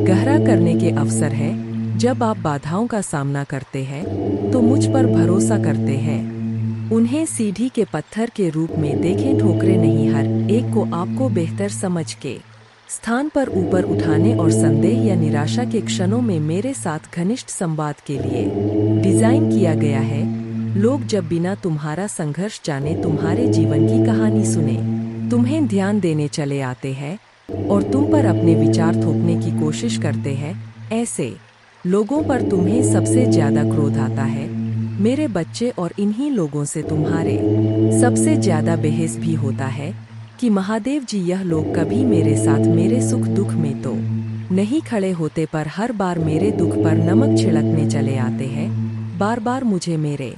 गहरा करने के अवसर है। जब आप बाधाओं का सामना करते हैं तो मुझ पर भरोसा करते हैं, उन्हें सीढ़ी के पत्थर के रूप में देखें, ठोकरे नहीं। हर एक को आपको बेहतर समझ के स्थान पर ऊपर उठाने और संदेह या निराशा के क्षणों में मेरे साथ घनिष्ठ संवाद के लिए डिजाइन किया गया है। लोग जब बिना तुम्हारा संघर्ष जाने तुम्हारे जीवन की कहानी सुने, तुम्हें ध्यान देने चले आते हैं और तुम पर अपने विचार थोपने की कोशिश करते हैं, ऐसे लोगों पर तुम्हें सबसे ज्यादा क्रोध आता है मेरे बच्चे। और इन्हीं लोगों से तुम्हारे सबसे ज्यादा बहस भी होता है कि महादेव जी, यह लोग कभी मेरे साथ मेरे सुख दुख में तो नहीं खड़े होते, पर हर बार मेरे दुख पर नमक छिड़कने चले आते हैं। बार बार मुझे मेरे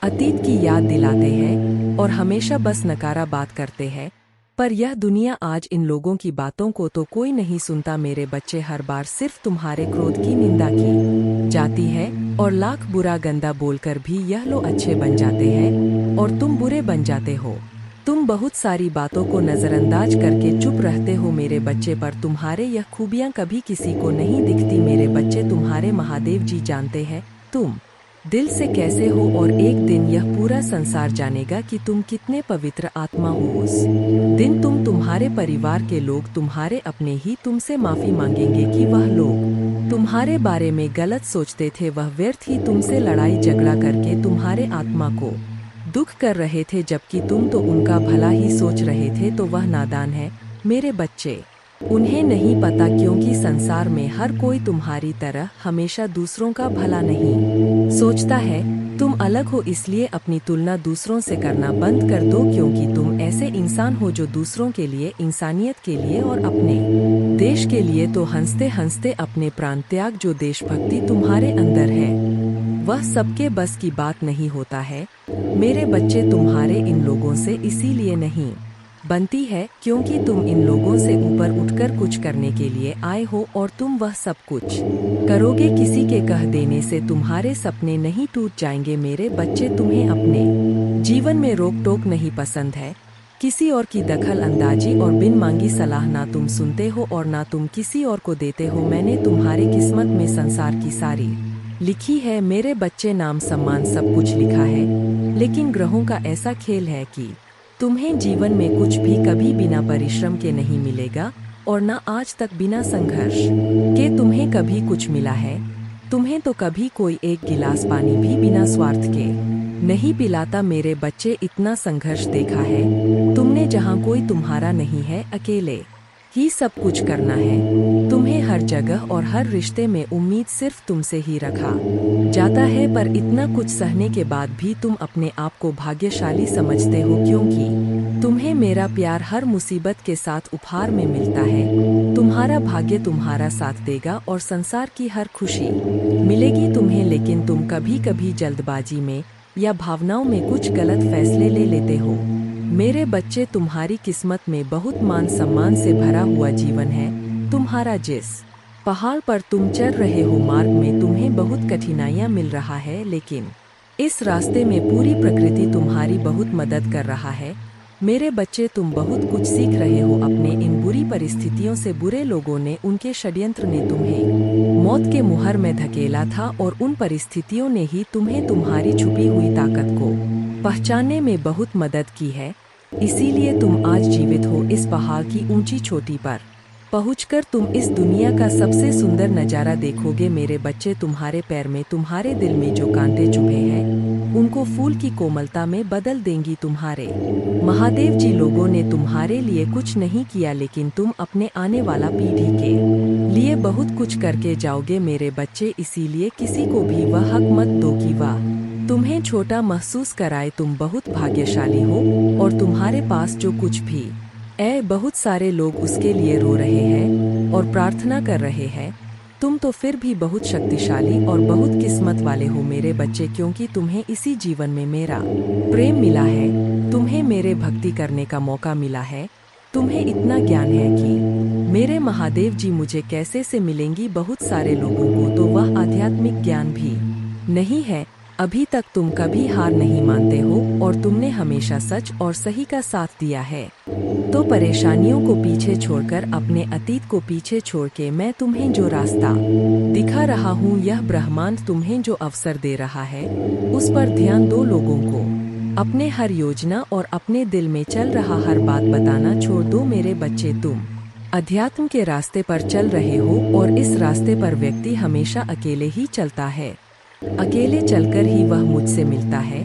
अतीत की याद दिलाते हैं और हमेशा बस नकारा बात करते हैं। पर यह दुनिया आज इन लोगों की बातों को तो कोई नहीं सुनता। मेरे बच्चे, हर बार सिर्फ तुम्हारे क्रोध की निंदा की जाती है और लाख बुरा गंदा बोलकर भी यह लोग अच्छे बन जाते हैं और तुम बुरे बन जाते हो। तुम बहुत सारी बातों को नजरअंदाज करके चुप रहते हो मेरे बच्चे, पर तुम्हारे यह खूबियां कभी किसी को नहीं दिखती। मेरे बच्चे, तुम्हारे महादेव जी जानते हैं तुम दिल से कैसे हो और एक दिन यह पूरा संसार जानेगा कि तुम कितने पवित्र आत्मा हो। उस दिन तुम्हारे परिवार के लोग, तुम्हारे अपने ही तुमसे माफी मांगेंगे कि वह लोग तुम्हारे बारे में गलत सोचते थे। वह व्यर्थ ही तुमसे लड़ाई झगड़ा करके तुम्हारे आत्मा को दुख कर रहे थे, जबकि तुम तो उनका भला ही सोच रहे थे। तो वह नादान है मेरे बच्चे, उन्हें नहीं पता, क्योंकि संसार में हर कोई तुम्हारी तरह हमेशा दूसरों का भला नहीं सोचता है। तुम अलग हो, इसलिए अपनी तुलना दूसरों से करना बंद कर दो, क्योंकि तुम ऐसे इंसान हो जो दूसरों के लिए, इंसानियत के लिए और अपने देश के लिए तो हंसते हंसते अपने प्राण त्याग। जो देशभक्ति तुम्हारे अंदर है वह सबके बस की बात नहीं होता है मेरे बच्चे। तुम्हारे इन लोगों से इसीलिए नहीं बनती है क्योंकि तुम इन लोगों से ऊपर उठकर कुछ करने के लिए आए हो, और तुम वह सब कुछ करोगे। किसी के कह देने से तुम्हारे सपने नहीं टूट जाएंगे मेरे बच्चे। तुम्हें अपने जीवन में रोक टोक नहीं पसंद है, किसी और की दखल अंदाजी और बिन मांगी सलाह ना तुम सुनते हो और ना तुम किसी और को देते हो। मैंने तुम्हारी किस्मत में संसार की सारी लिखी है मेरे बच्चे, नाम सम्मान सब कुछ लिखा है, लेकिन ग्रहों का ऐसा खेल है कि तुम्हें जीवन में कुछ भी कभी बिना परिश्रम के नहीं मिलेगा, और ना आज तक बिना संघर्ष के तुम्हें कभी कुछ मिला है। तुम्हें तो कभी कोई एक गिलास पानी भी बिना स्वार्थ के नहीं पिलाता मेरे बच्चे। इतना संघर्ष देखा है तुमने जहाँ कोई तुम्हारा नहीं है, अकेले ही सब कुछ करना है। तुम्हें हर जगह और हर रिश्ते में उम्मीद सिर्फ तुमसे ही रखा जाता है, पर इतना कुछ सहने के बाद भी तुम अपने आप को भाग्यशाली समझते हो, क्योंकि तुम्हें मेरा प्यार हर मुसीबत के साथ उपहार में मिलता है। तुम्हारा भाग्य तुम्हारा साथ देगा और संसार की हर खुशी मिलेगी तुम्हें, लेकिन तुम कभी कभी जल्दबाजी में या भावनाओं में कुछ गलत फैसले ले लेते हो। मेरे बच्चे, तुम्हारी किस्मत में बहुत मान सम्मान से भरा हुआ जीवन है। तुम्हारा जिस पहाड़ पर तुम चढ़ रहे हो, मार्ग में तुम्हें बहुत कठिनाइयां मिल रहा है, लेकिन इस रास्ते में पूरी प्रकृति तुम्हारी बहुत मदद कर रहा है। मेरे बच्चे, तुम बहुत कुछ सीख रहे हो अपने इन बुरी परिस्थितियों से। बुरे लोगों ने, उनके षड्यंत्र ने तुम्हें मौत के मुहर में धकेला था, और उन परिस्थितियों ने ही तुम्हें तुम्हारी छुपी हुई ताकत को पहचानने में बहुत मदद की है। इसीलिए तुम आज जीवित हो। इस पहाड़ की ऊंची चोटी पर पहुंचकर तुम इस दुनिया का सबसे सुंदर नजारा देखोगे। मेरे बच्चे, तुम्हारे पैर में, तुम्हारे दिल में जो कांटे चुभे हैं, उनको फूल की कोमलता में बदल देंगी तुम्हारे महादेव जी। लोगों ने तुम्हारे लिए कुछ नहीं किया, लेकिन तुम अपने आने वाला पीढ़ी के लिए बहुत कुछ करके जाओगे मेरे बच्चे। इसीलिए किसी को भी वह हक मत दो कि वह तुम्हें छोटा महसूस कराए। तुम बहुत भाग्यशाली हो, और तुम्हारे पास जो कुछ भी बहुत सारे लोग उसके लिए रो रहे हैं और प्रार्थना कर रहे हैं। तुम तो फिर भी बहुत शक्तिशाली और बहुत किस्मत वाले हो मेरे बच्चे, क्योंकि तुम्हें इसी जीवन में मेरा प्रेम मिला है। तुम्हें मेरे भक्ति करने का मौका मिला है। तुम्हें इतना ज्ञान है कि मेरे महादेव जी मुझे कैसे से मिलेंगी। बहुत सारे लोगों को तो वह आध्यात्मिक ज्ञान भी नहीं है। अभी तक तुम कभी हार नहीं मानते हो, और तुमने हमेशा सच और सही का साथ दिया है। तो परेशानियों को पीछे छोड़कर, अपने अतीत को पीछे छोड़ के, मैं तुम्हें जो रास्ता दिखा रहा हूँ, यह ब्रह्मांड तुम्हें जो अवसर दे रहा है, उस पर ध्यान दो। लोगों को अपने हर योजना और अपने दिल में चल रहा हर बात बताना छोड़ दो मेरे बच्चे। तुम अध्यात्म के रास्ते पर चल रहे हो, और इस रास्ते पर व्यक्ति हमेशा अकेले ही चलता है। अकेले चलकर ही वह मुझसे मिलता है।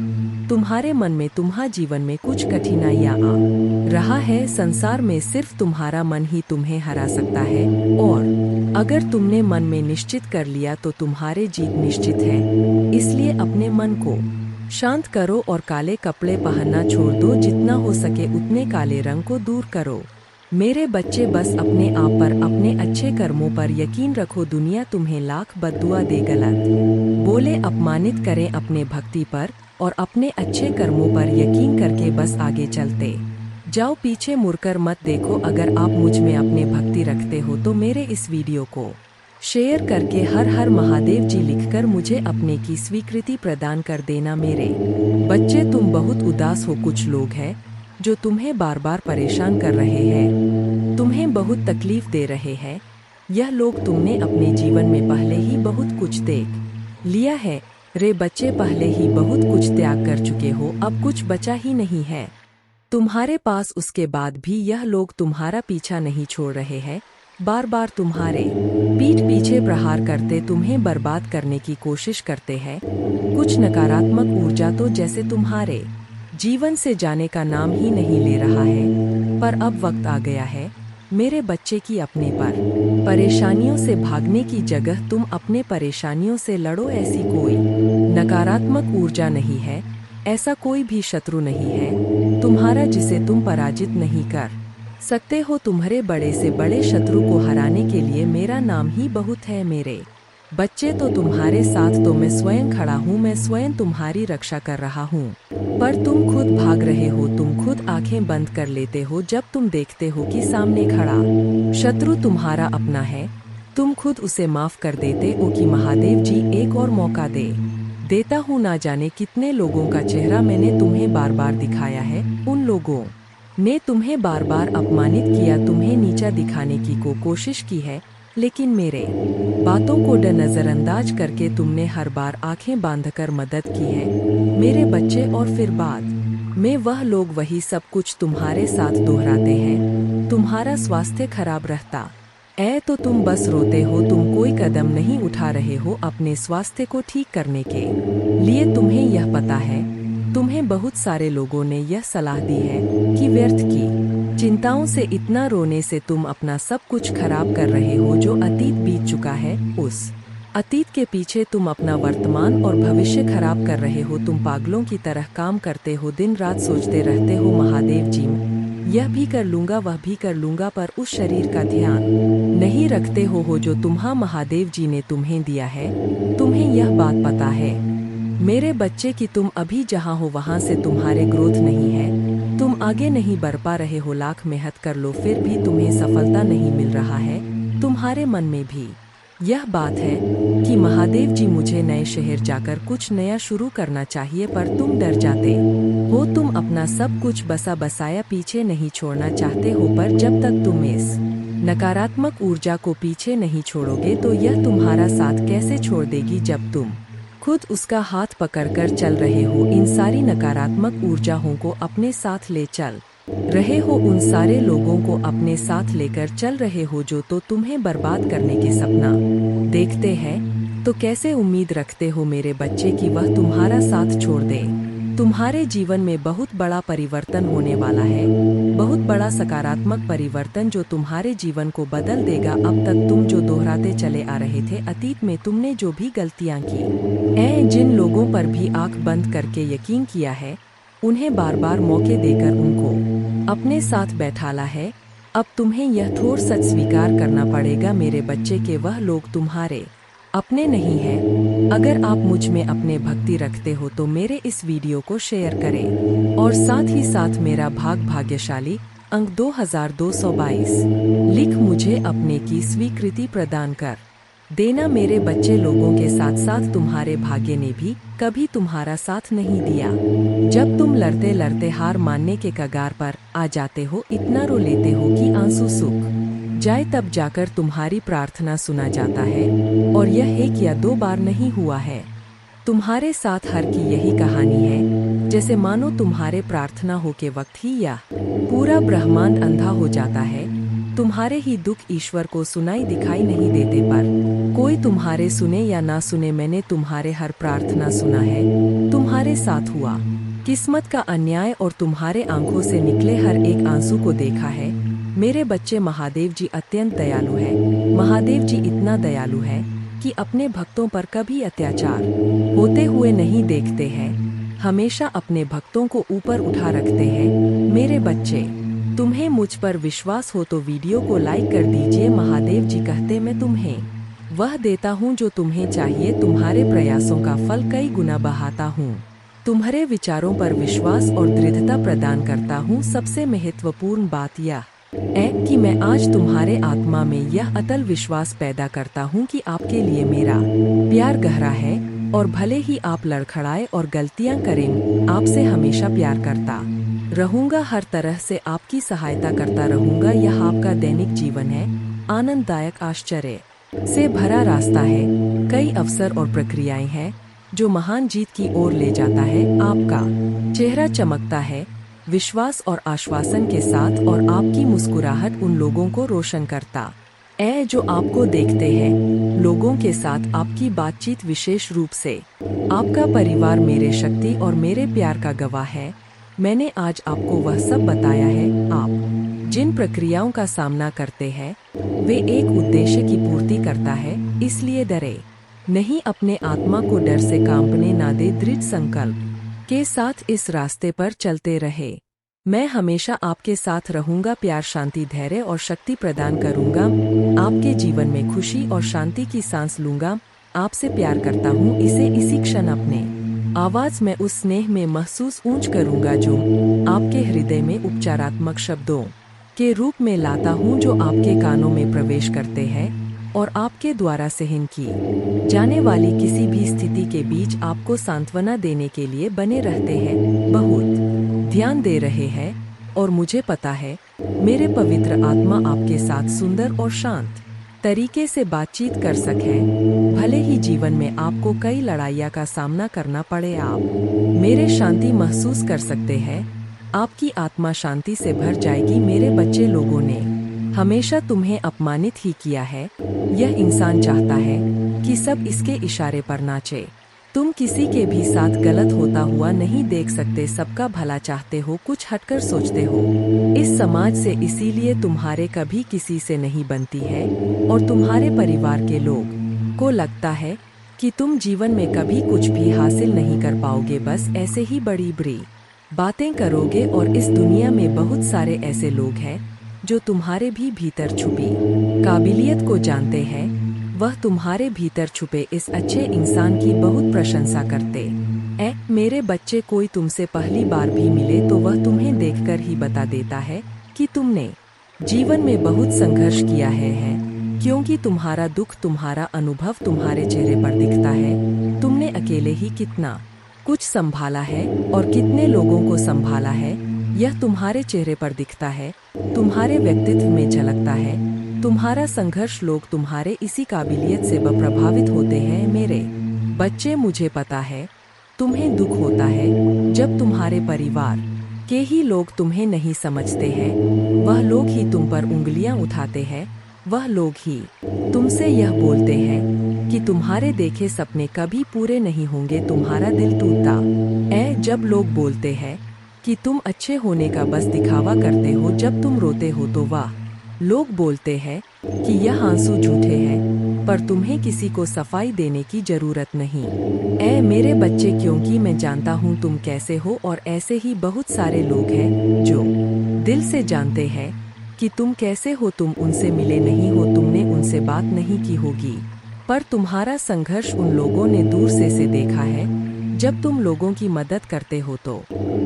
तुम्हारे मन में, तुम्हारे जीवन में कुछ कठिनाइयाँ आ रहा है। संसार में सिर्फ तुम्हारा मन ही तुम्हें हरा सकता है, और अगर तुमने मन में निश्चित कर लिया तो तुम्हारे जीत निश्चित है। इसलिए अपने मन को शांत करो और काले कपड़े पहनना छोड़ दो। जितना हो सके उतने काले रंग को दूर करो मेरे बच्चे। बस अपने आप पर, अपने अच्छे कर्मों पर यकीन रखो। दुनिया तुम्हें लाख बद्दुआ दे, गलत बोले, अपमानित करें, अपने भक्ति पर और अपने अच्छे कर्मों पर यकीन करके बस आगे चलते जाओ। पीछे मुड़कर मत देखो। अगर आप मुझ में अपने भक्ति रखते हो तो मेरे इस वीडियो को शेयर करके हर हर महादेव जी लिखकर मुझे अपने की स्वीकृति प्रदान कर देना मेरे बच्चे। तुम बहुत उदास हो। कुछ लोग हैं जो तुम्हें बार बार परेशान कर रहे हैं, तुम्हें बहुत तकलीफ दे रहे हैं। यह लोग तुमने अपने जीवन में पहले ही बहुत कुछ देख लिया है रे बच्चे। पहले ही बहुत कुछ त्याग कर चुके हो, अब कुछ बचा ही नहीं है तुम्हारे पास। उसके बाद भी यह लोग तुम्हारा पीछा नहीं छोड़ रहे हैं। बार बार तुम्हारे पीठ पीछे प्रहार करते, तुम्हें बर्बाद करने की कोशिश करते हैं। कुछ नकारात्मक ऊर्जा तो जैसे तुम्हारे जीवन से जाने का नाम ही नहीं ले रहा है। पर अब वक्त आ गया है मेरे बच्चे की अपने पर परेशानियों से भागने की जगह तुम अपने परेशानियों से लड़ो। ऐसी कोई नकारात्मक ऊर्जा नहीं है, ऐसा कोई भी शत्रु नहीं है तुम्हारा जिसे तुम पराजित नहीं कर सकते हो। तुम्हारे बड़े से बड़े शत्रु को हराने के लिए मेरा नाम ही बहुत है मेरे बच्चे। तो तुम्हारे साथ तो मैं स्वयं खड़ा हूँ, मैं स्वयं तुम्हारी रक्षा कर रहा हूँ। पर तुम खुद भाग रहे हो, तुम खुद आंखें बंद कर लेते हो जब तुम देखते हो कि सामने खड़ा शत्रु तुम्हारा अपना है। तुम खुद उसे माफ कर देते हो कि महादेव जी एक और मौका दे देता हूँ। ना जाने कितने लोगों का चेहरा मैंने तुम्हें बार बार दिखाया है। उन लोगों ने तुम्हें बार बार अपमानित किया, तुम्हें नीचा दिखाने की कोशिश की है, लेकिन मेरे बातों को नजरअंदाज करके तुमने हर बार आंखें बांधकर मदद की है मेरे बच्चे। और फिर बाद में वह लोग वही सब कुछ तुम्हारे साथ दोहराते हैं। तुम्हारा स्वास्थ्य खराब रहता तो तुम बस रोते हो, तुम कोई कदम नहीं उठा रहे हो अपने स्वास्थ्य को ठीक करने के लिए। तुम्हें यह पता है, तुम्हें बहुत सारे लोगों ने यह सलाह दी है कि व्यर्थ की चिंताओं से इतना रोने से तुम अपना सब कुछ खराब कर रहे हो। जो अतीत बीत चुका है, उस अतीत के पीछे तुम अपना वर्तमान और भविष्य खराब कर रहे हो। तुम पागलों की तरह काम करते हो, दिन रात सोचते रहते हो महादेव जी यह भी कर लूंगा वह भी कर लूंगा, पर उस शरीर का ध्यान नहीं रखते हो जो तुम्हारा महादेव जी ने तुम्हें दिया है। तुम्हें यह बात पता है मेरे बच्चे कि तुम अभी जहाँ हो वहाँ से तुम्हारे ग्रोथ नहीं है, तुम आगे नहीं बढ़ पा रहे हो। लाख मेहनत कर लो फिर भी तुम्हें सफलता नहीं मिल रहा है। तुम्हारे मन में भी यह बात है कि महादेव जी मुझे नए शहर जाकर कुछ नया शुरू करना चाहिए, पर तुम डर जाते हो। तुम अपना सब कुछ बसा बसाया पीछे नहीं छोड़ना चाहते हो, पर जब तक तुम इस नकारात्मक ऊर्जा को पीछे नहीं छोड़ोगे तो यह तुम्हारा साथ कैसे छोड़ देगी। जब तुम खुद उसका हाथ पकड़कर चल रहे हो, इन सारी नकारात्मक ऊर्जाओं को अपने साथ ले चल रहे हो, उन सारे लोगों को अपने साथ लेकर चल रहे हो जो तो तुम्हें बर्बाद करने के सपना देखते हैं, तो कैसे उम्मीद रखते हो मेरे बच्चे कि वह तुम्हारा साथ छोड़ दे। तुम्हारे जीवन में बहुत बड़ा परिवर्तन होने वाला है, बहुत बड़ा सकारात्मक परिवर्तन जो तुम्हारे जीवन को बदल देगा। अब तक तुम जो दोहराते चले आ रहे थे, अतीत में तुमने जो भी गलतियां की, जिन लोगों पर भी आंख बंद करके यकीन किया है, उन्हें बार बार मौके देकर उनको अपने साथ बैठाला है। अब तुम्हें यह थोड़ा सच स्वीकार करना पड़ेगा मेरे बच्चे के वह लोग तुम्हारे अपने नहीं हैं। अगर आप मुझ में अपने भक्ति रखते हो तो मेरे इस वीडियो को शेयर करें और साथ ही साथ मेरा भाग्यशाली अंक 2222 लिख मुझे अपने की स्वीकृति प्रदान कर देना। मेरे बच्चे लोगों के साथ साथ तुम्हारे भाग्य ने भी कभी तुम्हारा साथ नहीं दिया। जब तुम लड़ते लड़ते हार मानने के कगार पर आ जाते हो, इतना रो लेते हो कि आंसू सूख जाए, तब जाकर तुम्हारी प्रार्थना सुना जाता है। और यह एक या दो बार नहीं हुआ है, तुम्हारे साथ हर की यही कहानी है। जैसे मानो तुम्हारे प्रार्थना हो के वक्त ही या पूरा ब्रह्मांड अंधा हो जाता है। तुम्हारे ही दुख ईश्वर को सुनाई दिखाई नहीं देते, पर कोई तुम्हारे सुने या ना सुने, मैंने तुम्हारे हर प्रार्थना सुना है। तुम्हारे साथ हुआ किस्मत का अन्याय और तुम्हारे आंखों से निकले हर एक आंसू को देखा है। मेरे बच्चे, महादेव जी अत्यंत दयालु है। महादेव जी इतना दयालु है कि अपने भक्तों पर कभी अत्याचार होते हुए नहीं देखते हैं, हमेशा अपने भक्तों को ऊपर उठा रखते हैं। मेरे बच्चे, तुम्हें मुझ पर विश्वास हो तो वीडियो को लाइक कर दीजिए। महादेव जी कहते मैं तुम्हें वह देता हूँ जो तुम्हें चाहिए, तुम्हारे प्रयासों का फल कई गुना बढ़ाता हूँ, तुम्हारे विचारों पर विश्वास और दृढ़ता प्रदान करता हूँ। सबसे महत्वपूर्ण बात यह है कि मैं आज तुम्हारे आत्मा में यह अटल विश्वास पैदा करता हूँ कि आपके लिए मेरा प्यार गहरा है, और भले ही आप लड़खड़ाए और गलतियाँ करें, आपसे हमेशा प्यार करता रहूंगा, हर तरह से आपकी सहायता करता रहूंगा। यह आपका दैनिक जीवन है, आनंददायक आश्चर्य से भरा रास्ता है, कई अवसर और प्रक्रियाएं हैं जो महान जीत की ओर ले जाता है। आपका चेहरा चमकता है विश्वास और आश्वासन के साथ, और आपकी मुस्कुराहट उन लोगों को रोशन करता है जो आपको देखते हैं। लोगों के साथ आपकी बातचीत, विशेष रूप से आपका परिवार, मेरे शक्ति और मेरे प्यार का गवाह है। मैंने आज आपको वह सब बताया है। आप जिन प्रक्रियाओं का सामना करते हैं वे एक उद्देश्य की पूर्ति करता है, इसलिए डरे नहीं, अपने आत्मा को डर से कांपने ना दे, दृढ़ संकल्प के साथ इस रास्ते पर चलते रहे। मैं हमेशा आपके साथ रहूंगा, प्यार, शांति, धैर्य और शक्ति प्रदान करूंगा। आपके जीवन में खुशी और शांति की सांस लूंगा। आपसे प्यार करता हूँ, इसे इसी क्षण अपने आवाज में उस स्नेह में महसूस ऊंच करूंगा जो आपके हृदय में उपचारात्मक शब्दों के रूप में लाता हूँ, जो आपके कानों में प्रवेश करते हैं और आपके द्वारा सहन की जाने वाली किसी भी स्थिति के बीच आपको सांत्वना देने के लिए बने रहते हैं। बहुत ध्यान दे रहे हैं, और मुझे पता है मेरे पवित्र आत्मा आपके साथ सुंदर और शांत तरीके से बातचीत कर सके। भले ही जीवन में आपको कई लड़ाइयाँ का सामना करना पड़े, आप मेरे शांति महसूस कर सकते हैं। आपकी आत्मा शांति से भर जाएगी। मेरे बच्चे, लोगों ने हमेशा तुम्हें अपमानित ही किया है। यह इंसान चाहता है कि सब इसके इशारे पर नाचे, तुम किसी के भी साथ गलत होता हुआ नहीं देख सकते, सबका भला चाहते हो, कुछ हटकर सोचते हो इस समाज से, इसीलिए तुम्हारे कभी किसी से नहीं बनती है और तुम्हारे परिवार के लोग को लगता है कि तुम जीवन में कभी कुछ भी हासिल नहीं कर पाओगे, बस ऐसे ही बड़ी बड़ी बातें करोगे। और इस दुनिया में बहुत सारे ऐसे लोग हैं जो तुम्हारे भी भीतर छुपी काबिलियत को जानते हैं, वह तुम्हारे भीतर छुपे इस अच्छे इंसान की बहुत प्रशंसा करते हैं। मेरे बच्चे, कोई तुमसे पहली बार भी मिले तो वह तुम्हें देखकर ही बता देता है कि तुमने जीवन में बहुत संघर्ष किया है, क्योंकि तुम्हारा दुख, तुम्हारा अनुभव तुम्हारे चेहरे पर दिखता है। तुमने अकेले ही कितना कुछ संभाला है और कितने लोगों को संभाला है, यह तुम्हारे चेहरे पर दिखता है, तुम्हारे व्यक्तित्व में झलकता है। तुम्हारा संघर्ष, लोग तुम्हारे इसी काबिलियत से प्रभावित होते हैं। मेरे बच्चे, मुझे पता है तुम्हें दुख होता है जब तुम्हारे परिवार के ही लोग तुम्हें नहीं समझते हैं, वह लोग ही तुम पर उंगलियां उठाते हैं, वह लोग ही तुमसे यह बोलते हैं कि तुम्हारे देखे सपने कभी पूरे नहीं होंगे, तुम्हारा दिल टूटता है जब लोग बोलते हैं कि तुम अच्छे होने का बस दिखावा करते हो, जब तुम रोते हो तो वाह लोग बोलते हैं कि यह आंसू झूठे हैं, पर तुम्हें किसी को सफाई देने की जरूरत नहीं। मेरे बच्चे, क्योंकि मैं जानता हूँ तुम कैसे हो, और ऐसे ही बहुत सारे लोग हैं जो दिल से जानते हैं कि तुम कैसे हो। तुम उनसे मिले नहीं हो, तुमने उनसे बात नहीं की होगी, पर तुम्हारा संघर्ष उन लोगों ने दूर से देखा है। जब तुम लोगों की मदद करते हो तो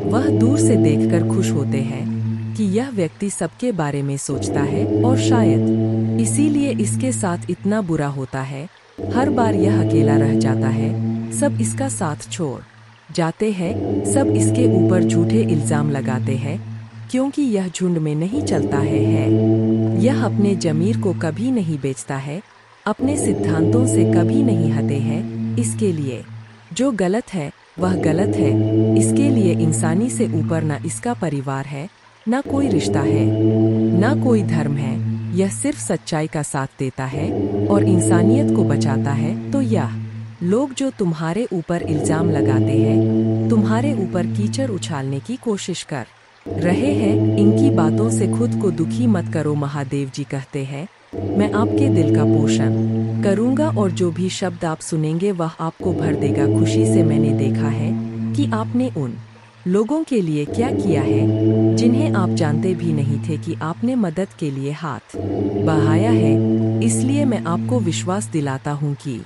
वह दूर से देखकर खुश होते हैं कि यह व्यक्ति सबके बारे में सोचता है, और शायद इसीलिए इसके साथ इतना बुरा होता है। हर बार यह अकेला रह जाता है, सब इसका साथ छोड़ जाते हैं, सब इसके ऊपर झूठे इल्जाम लगाते हैं, क्योंकि यह झुंड में नहीं चलता है। यह अपने जमीर को कभी नहीं बेचता है, अपने सिद्धांतों से कभी नहीं हटे हैं। इसके लिए जो गलत है वह गलत है, इसके लिए इंसानी से ऊपर ना इसका परिवार है, ना कोई रिश्ता है, ना कोई धर्म है। यह सिर्फ सच्चाई का साथ देता है और इंसानियत को बचाता है। तो यह लोग जो तुम्हारे ऊपर इल्जाम लगाते हैं, तुम्हारे ऊपर कीचड़ उछालने की कोशिश कर रहे हैं, इनकी बातों से खुद को दुखी मत करो। महादेव जी कहते हैं, मैं आपके दिल का पोषण करूंगा और जो भी शब्द आप सुनेंगे वह आपको भर देगा खुशी से। मैंने देखा है कि आपने उन लोगों के लिए क्या किया है जिन्हें आप जानते भी नहीं थे कि आपने मदद के लिए हाथ बढ़ाया है, इसलिए मैं आपको विश्वास दिलाता हूँ कि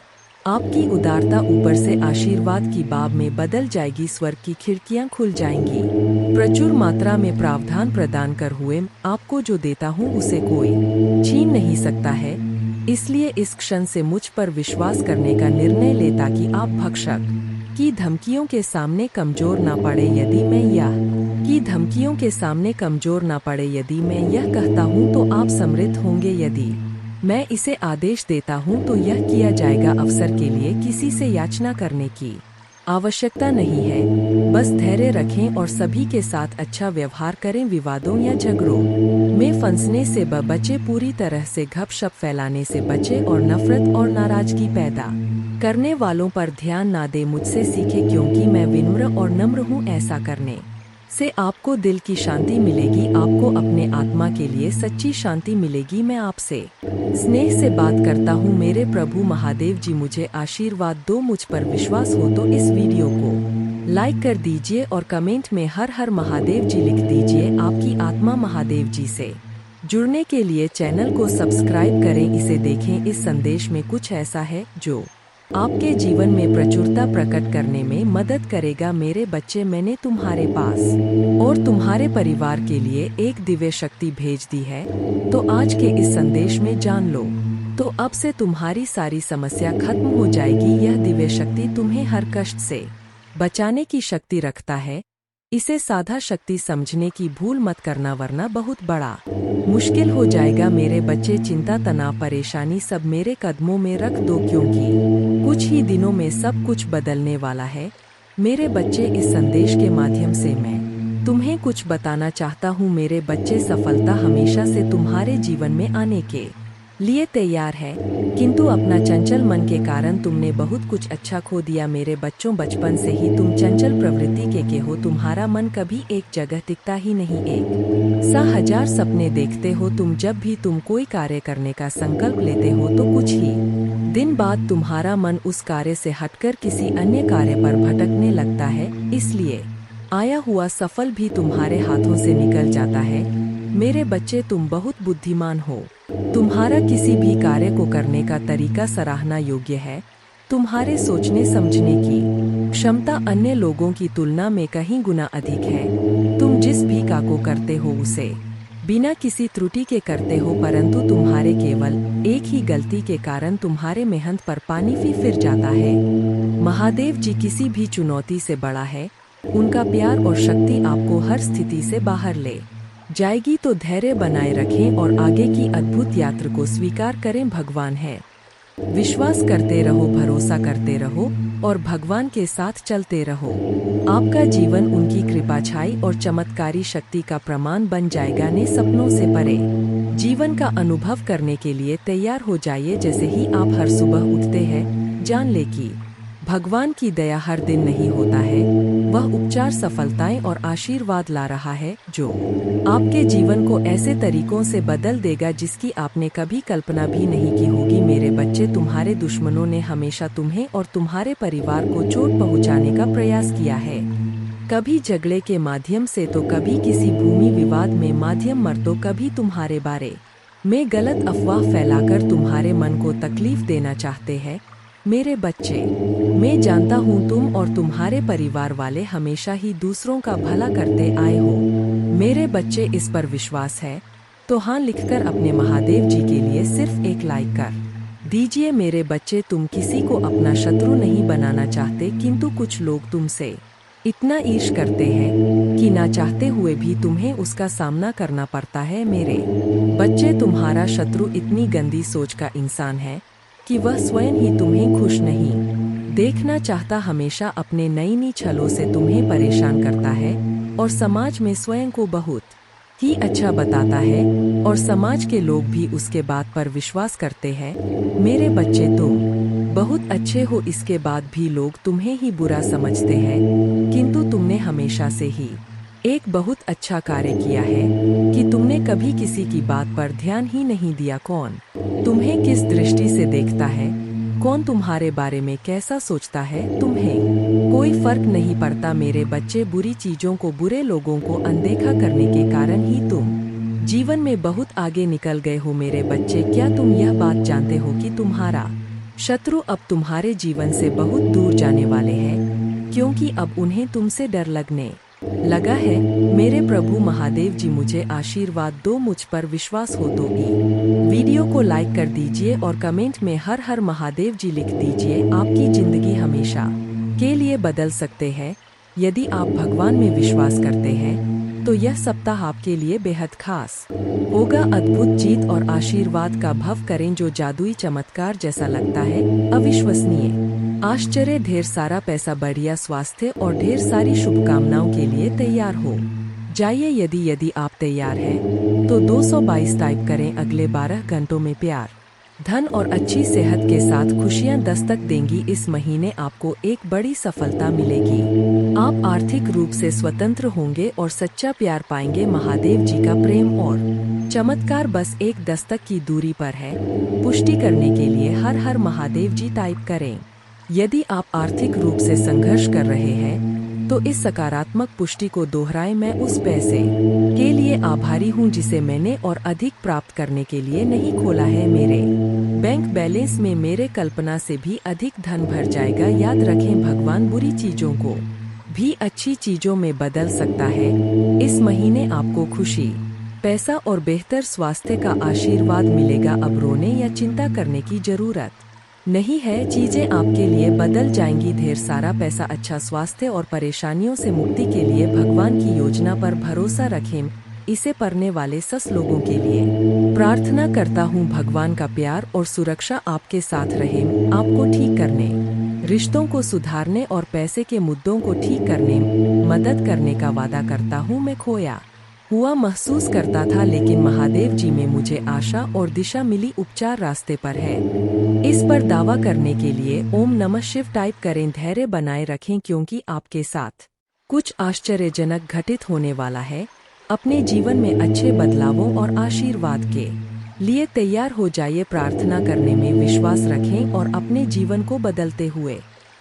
आपकी उदारता ऊपर से आशीर्वाद की बाब में बदल जाएगी, स्वर्ग की खिड़कियाँ खुल जाएंगी। प्रचुर मात्रा में प्रावधान प्रदान कर हुए आपको जो देता हूँ उसे कोई छीन नहीं सकता है, इसलिए इस क्षण से मुझ पर विश्वास करने का निर्णय ले ताकि आप भक्षक की धमकियों के सामने कमजोर ना पड़े। यदि मैं यह की धमकियों के सामने कमजोर ना पड़े, यदि मैं यह कहता हूँ तो आप समृद्ध होंगे, यदि मैं इसे आदेश देता हूँ तो यह किया जाएगा। अवसर के लिए किसी से याचना करने की आवश्यकता नहीं है, बस धैर्य रखें और सभी के साथ अच्छा व्यवहार करें। विवादों या झगड़ों में फंसने से बचे, पूरी तरह से गपशप फैलाने से बचे और नफरत और नाराजगी पैदा करने वालों पर ध्यान ना दे। मुझसे सीखे, क्योंकि मैं विनम्र और नम्र हूँ। ऐसा करने से आपको दिल की शांति मिलेगी, आपको अपने आत्मा के लिए सच्ची शांति मिलेगी। मैं आपसे स्नेह से बात करता हूँ मेरे प्रभु महादेव जी, मुझे आशीर्वाद दो। मुझ पर विश्वास हो तो इस वीडियो को लाइक कर दीजिए और कमेंट में हर हर महादेव जी लिख दीजिए। आपकी आत्मा महादेव जी से जुड़ने के लिए चैनल को सब्सक्राइब करें, इसे देखें। इस संदेश में कुछ ऐसा है जो आपके जीवन में प्रचुरता प्रकट करने में मदद करेगा। मेरे बच्चे, मैंने तुम्हारे पास और तुम्हारे परिवार के लिए एक दिव्य शक्ति भेज दी है, तो आज के इस संदेश में जान लो, तो अब से तुम्हारी सारी समस्या खत्म हो जाएगी। यह दिव्य शक्ति तुम्हें हर कष्ट से बचाने की शक्ति रखता है। इसे साधा शक्ति समझने की भूल मत करना, वरना बहुत बड़ा मुश्किल हो जाएगा। मेरे बच्चे, चिंता, तनाव, परेशानी सब मेरे कदमों में रख दो, क्योंकि कुछ ही दिनों में सब कुछ बदलने वाला है। मेरे बच्चे, इस संदेश के माध्यम से मैं तुम्हें कुछ बताना चाहता हूँ। मेरे बच्चे, सफलता हमेशा से तुम्हारे जीवन में आने के लिए तैयार है, किंतु अपना चंचल मन के कारण तुमने बहुत कुछ अच्छा खो दिया। मेरे बच्चों, बचपन से ही तुम चंचल प्रवृत्ति के हो। तुम्हारा मन कभी एक जगह टिकता ही नहीं, एक सा हजार सपने देखते हो तुम। जब भी तुम कोई कार्य करने का संकल्प लेते हो तो कुछ ही दिन बाद तुम्हारा मन उस कार्य से हटकर किसी अन्य कार्य पर भटकने लगता है, इसलिए आया हुआ सफल भी तुम्हारे हाथों से निकल जाता है। मेरे बच्चे, तुम बहुत बुद्धिमान हो। तुम्हारा किसी भी कार्य को करने का तरीका सराहना योग्य है। तुम्हारे सोचने समझने की क्षमता अन्य लोगों की तुलना में कहीं गुना अधिक है। तुम जिस भी कार्य को करते हो उसे बिना किसी त्रुटि के करते हो, परंतु तुम्हारे केवल एक ही गलती के कारण तुम्हारे मेहनत पर पानी फिर जाता है। महादेव जी किसी भी चुनौती से बड़ा है। उनका प्यार और शक्ति आपको हर स्थिति से बाहर ले जाएगी, तो धैर्य बनाए रखें और आगे की अद्भुत यात्रा को स्वीकार करें। भगवान है, विश्वास करते रहो, भरोसा करते रहो और भगवान के साथ चलते रहो। आपका जीवन उनकी कृपा छाई और चमत्कारी शक्ति का प्रमाण बन जाएगा। ने सपनों से परे जीवन का अनुभव करने के लिए तैयार हो जाइए। जैसे ही आप हर सुबह उठते हैं, जान ले कि भगवान की दया हर दिन नहीं होता है। वह उपचार, सफलताएं और आशीर्वाद ला रहा है, जो आपके जीवन को ऐसे तरीकों से बदल देगा जिसकी आपने कभी कल्पना भी नहीं की होगी। मेरे बच्चे, तुम्हारे दुश्मनों ने हमेशा तुम्हें और तुम्हारे परिवार को चोट पहुंचाने का प्रयास किया है। कभी झगड़े के माध्यम से तो कभी किसी भूमि विवाद में माध्यम मर, तो कभी तुम्हारे बारे में गलत अफवाह फैलाकर तुम्हारे मन को तकलीफ देना चाहते हैं। मेरे बच्चे, मैं जानता हूँ तुम और तुम्हारे परिवार वाले हमेशा ही दूसरों का भला करते आए हो। मेरे बच्चे, इस पर विश्वास है तो हाँ लिखकर अपने महादेव जी के लिए सिर्फ एक लाइक कर दीजिए। मेरे बच्चे, तुम किसी को अपना शत्रु नहीं बनाना चाहते, किंतु कुछ लोग तुमसे इतना ईर्ष्या करते हैं कि ना चाहते हुए भी तुम्हें उसका सामना करना पड़ता है। मेरे बच्चे, तुम्हारा शत्रु इतनी गंदी सोच का इंसान है कि वह स्वयं ही तुम्हें खुश नहीं देखना चाहता। हमेशा अपने नई छलों से तुम्हें परेशान करता है और समाज में स्वयं को बहुत ही अच्छा बताता है और समाज के लोग भी उसके बात पर विश्वास करते हैं। मेरे बच्चे, तुम बहुत अच्छे हो, इसके बाद भी लोग तुम्हें ही बुरा समझते हैं, किंतु तुमने हमेशा से ही एक बहुत अच्छा कार्य किया है कि तुमने कभी किसी की बात पर ध्यान ही नहीं दिया। कौन तुम्हें किस दृष्टि से देखता है, कौन तुम्हारे बारे में कैसा सोचता है, तुम्हें कोई फर्क नहीं पड़ता। मेरे बच्चे, बुरी चीजों को, बुरे लोगों को अनदेखा करने के कारण ही तुम जीवन में बहुत आगे निकल गए हो। मेरे बच्चे, क्या तुम यह बात जानते हो कि तुम्हारा शत्रु अब तुम्हारे जीवन से बहुत दूर जाने वाले हैं, क्योंकि अब उन्हें तुमसे डर लगने लगा है। मेरे प्रभु महादेव जी, मुझे आशीर्वाद दो, मुझ पर विश्वास हो तो वीडियो को लाइक कर दीजिए और कमेंट में हर हर महादेव जी लिख दीजिए। आपकी जिंदगी हमेशा के लिए बदल सकते हैं। यदि आप भगवान में विश्वास करते हैं तो यह सप्ताह आपके लिए बेहद खास होगा। अद्भुत जीत और आशीर्वाद का भाव करें, जो जादुई चमत्कार जैसा लगता है, अविश्वसनीय आश्चर्य, ढेर सारा पैसा, बढ़िया स्वास्थ्य और ढेर सारी शुभकामनाओं के लिए तैयार हो जाइए। यदि आप तैयार हैं तो 222 टाइप करें। अगले 12 घंटों में प्यार, धन और अच्छी सेहत के साथ खुशियां दस्तक देंगी। इस महीने आपको एक बड़ी सफलता मिलेगी। आप आर्थिक रूप से स्वतंत्र होंगे और सच्चा प्यार पाएंगे। महादेव जी का प्रेम और चमत्कार बस एक दस्तक की दूरी पर है। पुष्टि करने के लिए हर हर महादेव जी टाइप करें। यदि आप आर्थिक रूप से संघर्ष कर रहे हैं तो इस सकारात्मक पुष्टि को दोहराएं। मैं उस पैसे के लिए आभारी हूँ जिसे मैंने और अधिक प्राप्त करने के लिए नहीं खोला है। मेरे बैंक बैलेंस में मेरे कल्पना से भी अधिक धन भर जाएगा। याद रखें, भगवान बुरी चीजों को भी अच्छी चीजों में बदल सकता है। इस महीने आपको खुशी, पैसा और बेहतर स्वास्थ्य का आशीर्वाद मिलेगा। अब रोने या चिंता करने की जरूरत नहीं है, चीजें आपके लिए बदल जाएंगी। ढेर सारा पैसा, अच्छा स्वास्थ्य और परेशानियों से मुक्ति के लिए भगवान की योजना पर भरोसा रखें। इसे पढ़ने वाले सस लोगों के लिए प्रार्थना करता हूँ, भगवान का प्यार और सुरक्षा आपके साथ रहे। आपको ठीक करने, रिश्तों को सुधारने और पैसे के मुद्दों को ठीक करने मदद करने का वादा करता हूँ। मैं खोया हुआ महसूस करता था, लेकिन महादेव जी में मुझे आशा और दिशा मिली। उपचार रास्ते पर है। इस पर दावा करने के लिए ओम नमः शिव टाइप करें। धैर्य बनाए रखें क्योंकि आपके साथ कुछ आश्चर्यजनक घटित होने वाला है। अपने जीवन में अच्छे बदलावों और आशीर्वाद के लिए तैयार हो जाइए। प्रार्थना करने में विश्वास रखें और अपने जीवन को बदलते हुए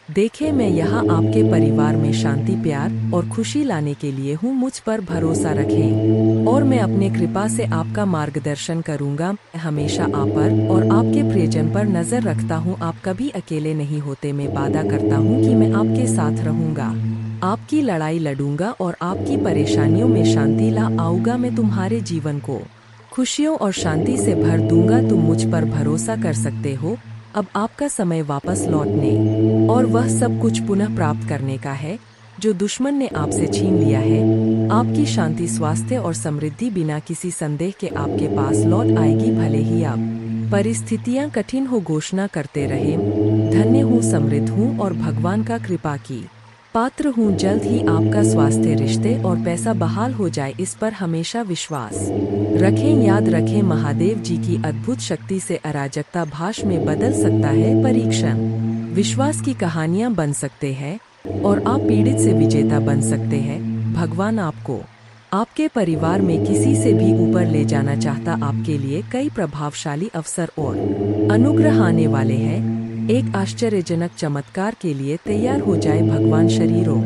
देखें। मैं यहाँ आपके परिवार में शांति, प्यार और खुशी लाने के लिए हूँ। मुझ पर भरोसा रखें और मैं अपने कृपा से आपका मार्गदर्शन करूँगा। मैं हमेशा आप पर और आपके प्रियजन पर नजर रखता हूँ। आप कभी अकेले नहीं होते। मैं वादा करता हूँ कि मैं आपके साथ रहूँगा, आपकी लड़ाई लड़ूंगा और आपकी परेशानियों में शांति ला आऊंगा। मैं तुम्हारे जीवन को खुशियों और शांति से भर दूंगा। तुम मुझ पर भरोसा कर सकते हो। अब आपका समय वापस लौटने और वह सब कुछ पुनः प्राप्त करने का है जो दुश्मन ने आपसे छीन लिया है। आपकी शांति, स्वास्थ्य और समृद्धि बिना किसी संदेह के आपके पास लौट आएगी। भले ही अब परिस्थितियां कठिन हो, घोषणा करते रहे, धन्य हूँ, समृद्ध हूँ और भगवान का कृपा की पात्र हूँ। जल्द ही आपका स्वास्थ्य, रिश्ते और पैसा बहाल हो जाए, इस पर हमेशा विश्वास रखें। याद रखें, महादेव जी की अद्भुत शक्ति से अराजकता भाष में बदल सकता है। परीक्षण विश्वास की कहानियां बन सकते हैं और आप पीड़ित से विजेता बन सकते हैं। भगवान आपको आपके परिवार में किसी से भी ऊपर ले जाना चाहता। आपके लिए कई प्रभावशाली अवसर और अनुग्रह आने वाले हैं। एक आश्चर्यजनक चमत्कार के लिए तैयार हो जाए। भगवान शरीरों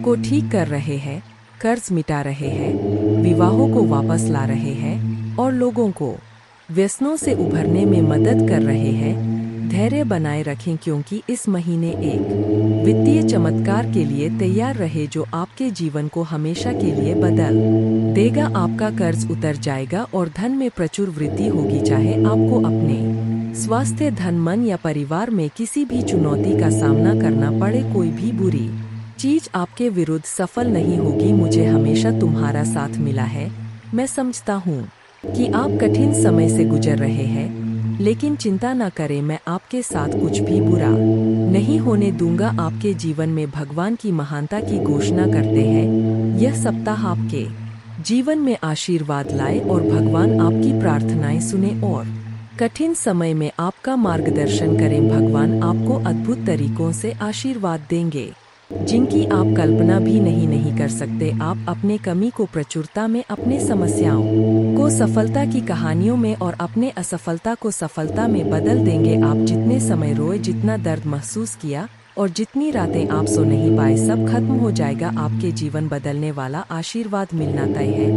को ठीक कर रहे हैं, कर्ज मिटा रहे हैं, विवाहों को वापस ला रहे हैं और लोगों को व्यसनों से उभरने में मदद कर रहे हैं। धैर्य बनाए रखें क्योंकि इस महीने एक वित्तीय चमत्कार के लिए तैयार रहे जो आपके जीवन को हमेशा के लिए बदल देगा। आपका कर्ज उतर जाएगा और धन में प्रचुर वृद्धि होगी। चाहे आपको अपने स्वास्थ्य, धन, मन या परिवार में किसी भी चुनौती का सामना करना पड़े, कोई भी बुरी चीज आपके विरुद्ध सफल नहीं होगी। मुझे हमेशा तुम्हारा साथ मिला है। मैं समझता हूँ कि आप कठिन समय से गुजर रहे हैं, लेकिन चिंता न करें, मैं आपके साथ कुछ भी बुरा नहीं होने दूंगा। आपके जीवन में भगवान की महानता की घोषणा करते हैं। यह सप्ताह आपके जीवन में आशीर्वाद लाए और भगवान आपकी प्रार्थनाएं सुने और कठिन समय में आपका मार्गदर्शन करें। भगवान आपको अद्भुत तरीकों से आशीर्वाद देंगे जिनकी आप कल्पना भी नहीं कर सकते। आप अपने कमी को प्रचुरता में, अपने समस्याओं को सफलता की कहानियों में और अपने असफलता को सफलता में बदल देंगे। आप जितने समय रोए, जितना दर्द महसूस किया और जितनी रातें आप सो नहीं पाए, सब खत्म हो जाएगा। आपके जीवन बदलने वाला आशीर्वाद मिलना तय है।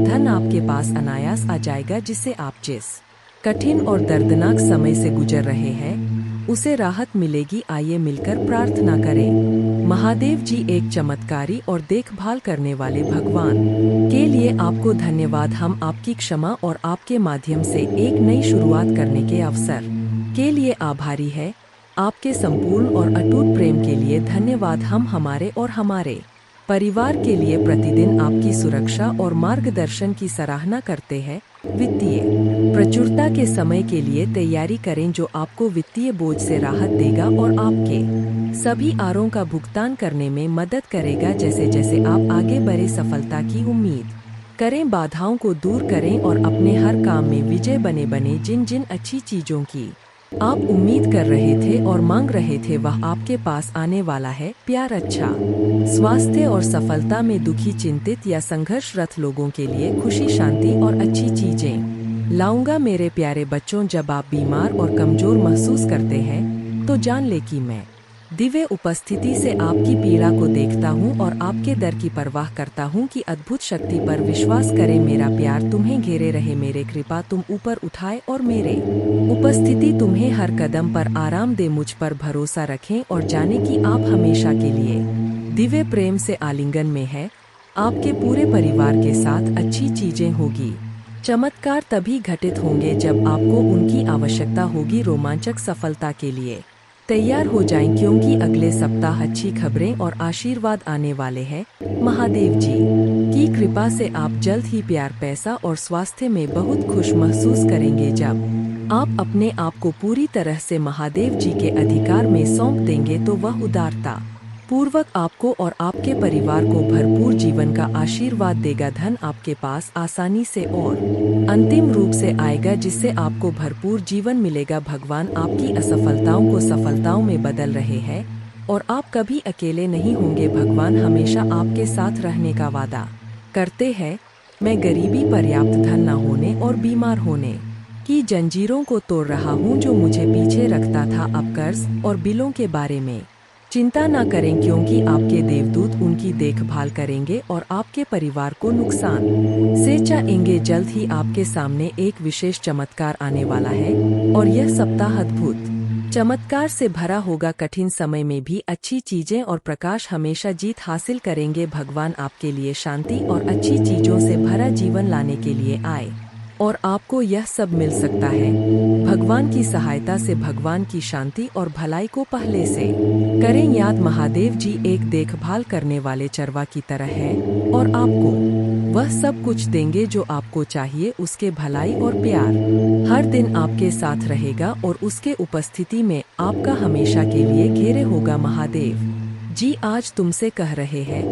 धन आपके पास अनायास आ जाएगा, जिससे आप जिस कठिन और दर्दनाक समय से गुजर रहे हैं उसे राहत मिलेगी। आइए मिलकर प्रार्थना करें। महादेव जी एक चमत्कारी और देखभाल करने वाले भगवान के लिए आपको धन्यवाद। हम आपकी क्षमा और आपके माध्यम से एक नई शुरुआत करने के अवसर के लिए आभारी है। आपके संपूर्ण और अटूट प्रेम के लिए धन्यवाद। हम हमारे और हमारे परिवार के लिए प्रतिदिन आपकी सुरक्षा और मार्गदर्शन की सराहना करते हैं। वित्तीय प्रचुरता के समय के लिए तैयारी करें जो आपको वित्तीय बोझ से राहत देगा और आपके सभी आरों का भुगतान करने में मदद करेगा। जैसे जैसे आप आगे बढ़े, सफलता की उम्मीद करें, बाधाओं को दूर करें और अपने हर काम में विजय बने। जिन जिन अच्छी चीजों की आप उम्मीद कर रहे थे और मांग रहे थे, वह आपके पास आने वाला है। प्यार, अच्छा स्वास्थ्य और सफलता में दुखी, चिंतित या संघर्षरत लोगों के लिए खुशी, शांति और अच्छी चीजें लाऊंगा। मेरे प्यारे बच्चों, जब आप बीमार और कमजोर महसूस करते हैं तो जान ले कि मैं दिव्य उपस्थिति से आपकी पीड़ा को देखता हूँ और आपके दर की परवाह करता हूँ कि अद्भुत शक्ति पर विश्वास करें। मेरा प्यार तुम्हें घेरे रहे, मेरे कृपा तुम ऊपर उठाए और मेरे उपस्थिति तुम्हें हर कदम पर आराम दे। मुझ पर भरोसा रखें और जाने कि आप हमेशा के लिए दिव्य प्रेम से आलिंगन में है। आपके पूरे परिवार के साथ अच्छी चीजें होगी। चमत्कार तभी घटित होंगे जब आपको उनकी आवश्यकता होगी। रोमांचक सफलता के लिए तैयार हो जाएं क्योंकि अगले सप्ताह अच्छी खबरें और आशीर्वाद आने वाले हैं। महादेव जी की कृपा से आप जल्द ही प्यार, पैसा और स्वास्थ्य में बहुत खुश महसूस करेंगे। जब आप अपने आप को पूरी तरह से महादेव जी के अधिकार में सौंप देंगे तो वह उदारता पूर्वक आपको और आपके परिवार को भरपूर जीवन का आशीर्वाद देगा। धन आपके पास आसानी से और अंतिम रूप से आएगा, जिससे आपको भरपूर जीवन मिलेगा। भगवान आपकी असफलताओं को सफलताओं में बदल रहे हैं और आप कभी अकेले नहीं होंगे। भगवान हमेशा आपके साथ रहने का वादा करते हैं। मैं गरीबी, पर्याप्त धन न होने और बीमार होने की जंजीरों को तोड़ रहा हूँ जो मुझे पीछे रखता था। अब कर्ज और बिलों के बारे में चिंता न करें, क्योंकि आपके देवदूत उनकी देखभाल करेंगे और आपके परिवार को नुकसान से बचाएंगे। जल्द ही आपके सामने एक विशेष चमत्कार आने वाला है और यह सप्ताह अद्भुत चमत्कार से भरा होगा। कठिन समय में भी अच्छी चीजें और प्रकाश हमेशा जीत हासिल करेंगे। भगवान आपके लिए शांति और अच्छी चीजों से भरा जीवन लाने के लिए आए और आपको यह सब मिल सकता है भगवान की सहायता से। भगवान की शांति और भलाई को पहले से करें याद। महादेव जी एक देखभाल करने वाले चरवा की तरह है और आपको वह सब कुछ देंगे जो आपको चाहिए। उसके भलाई और प्यार हर दिन आपके साथ रहेगा और उसके उपस्थिति में आपका हमेशा के लिए घेरे होगा। महादेव जी आज तुमसे कह रहे हैं,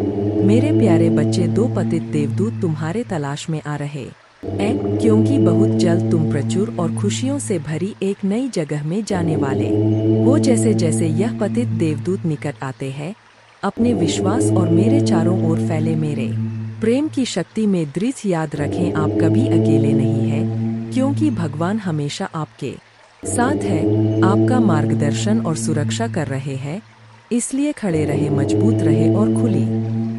मेरे प्यारे बच्चे, दो पतित देवदूत तुम्हारे तलाश में आ रहे हैं, क्योंकि बहुत जल्द तुम प्रचुर और खुशियों से भरी एक नई जगह में जाने वाले हो। जैसे जैसे यह पतित देवदूत निकट आते हैं, अपने विश्वास और मेरे चारों ओर फैले मेरे प्रेम की शक्ति में दृढ़ याद रखें, आप कभी अकेले नहीं हैं, क्योंकि भगवान हमेशा आपके साथ है, आपका मार्गदर्शन और सुरक्षा कर रहे हैं। इसलिए खड़े रहे, मजबूत रहे और खुली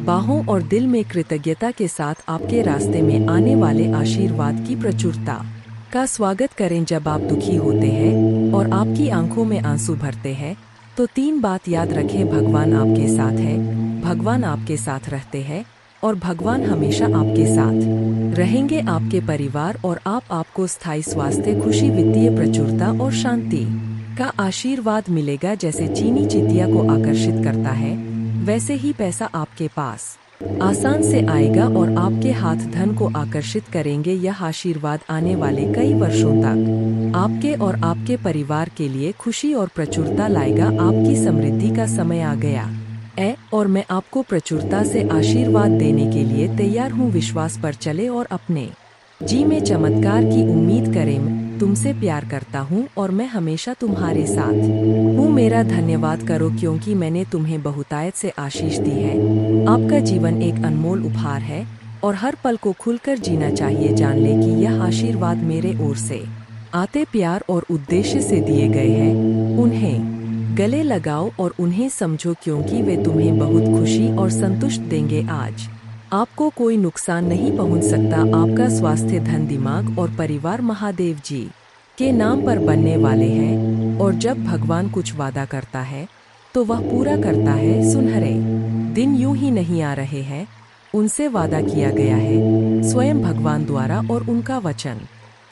बाहों और दिल में कृतज्ञता के साथ आपके रास्ते में आने वाले आशीर्वाद की प्रचुरता का स्वागत करें। जब आप दुखी होते हैं और आपकी आंखों में आंसू भरते हैं, तो तीन बात याद रखें, भगवान आपके साथ है, भगवान आपके साथ रहते हैं और भगवान हमेशा आपके साथ रहेंगे। आपके परिवार और आपको स्थायी स्वास्थ्य, खुशी, वित्तीय प्रचुरता और शांति का आशीर्वाद मिलेगा। जैसे चीनी चितिया को आकर्षित करता है, वैसे ही पैसा आपके पास आसान से आएगा और आपके हाथ धन को आकर्षित करेंगे। यह आशीर्वाद आने वाले कई वर्षों तक आपके और आपके परिवार के लिए खुशी और प्रचुरता लाएगा। आपकी समृद्धि का समय आ गया और मैं आपको प्रचुरता से आशीर्वाद देने के लिए तैयार हूँ। विश्वास पर चले और अपने जी में चमत्कार की उम्मीद करें। मैं तुमसे प्यार करता हूँ और मैं हमेशा तुम्हारे साथ हूँ। मेरा धन्यवाद करो, क्योंकि मैंने तुम्हें बहुतायत से आशीष दी है। आपका जीवन एक अनमोल उपहार है और हर पल को खुलकर जीना चाहिए। जान ले कि यह आशीर्वाद मेरे ओर से आते प्यार और उद्देश्य से दिए गए हैं। उन्हें गले लगाओ और उन्हें समझो, क्योंकि वे तुम्हें बहुत खुशी और संतुष्ट देंगे। आज आपको कोई नुकसान नहीं पहुंच सकता। आपका स्वास्थ्य, धन, दिमाग और परिवार महादेव जी के नाम पर बनने वाले हैं और जब भगवान कुछ वादा करता है तो वह पूरा करता है। सुनहरे दिन यूं ही नहीं आ रहे हैं, उनसे वादा किया गया है स्वयं भगवान द्वारा और उनका वचन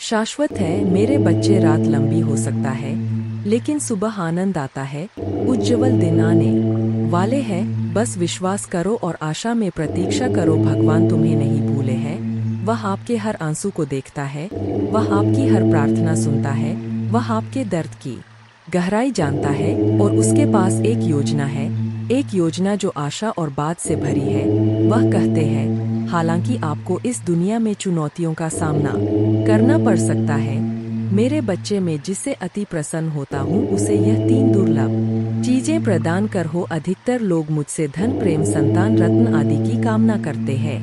शाश्वत है। मेरे बच्चे, रात लंबी हो सकता है, लेकिन सुबह आनंद आता है। उज्जवल दिन आने वाले हैं, बस विश्वास करो और आशा में प्रतीक्षा करो। भगवान तुम्हें नहीं भूले हैं, वह आपके हर आंसू को देखता है, वह आपकी हर प्रार्थना सुनता है, वह आपके दर्द की गहराई जानता है और उसके पास एक योजना है, एक योजना जो आशा और बात से भरी है। वह कहते हैं, हालांकि आपको इस दुनिया में चुनौतियों का सामना करना पड़ सकता है, मेरे बच्चे, में जिससे अति प्रसन्न होता हूँ उसे यह तीन दुर्लभ चीजें प्रदान कर हो। अधिकतर लोग मुझसे धन, प्रेम, संतान, रत्न आदि की कामना करते हैं,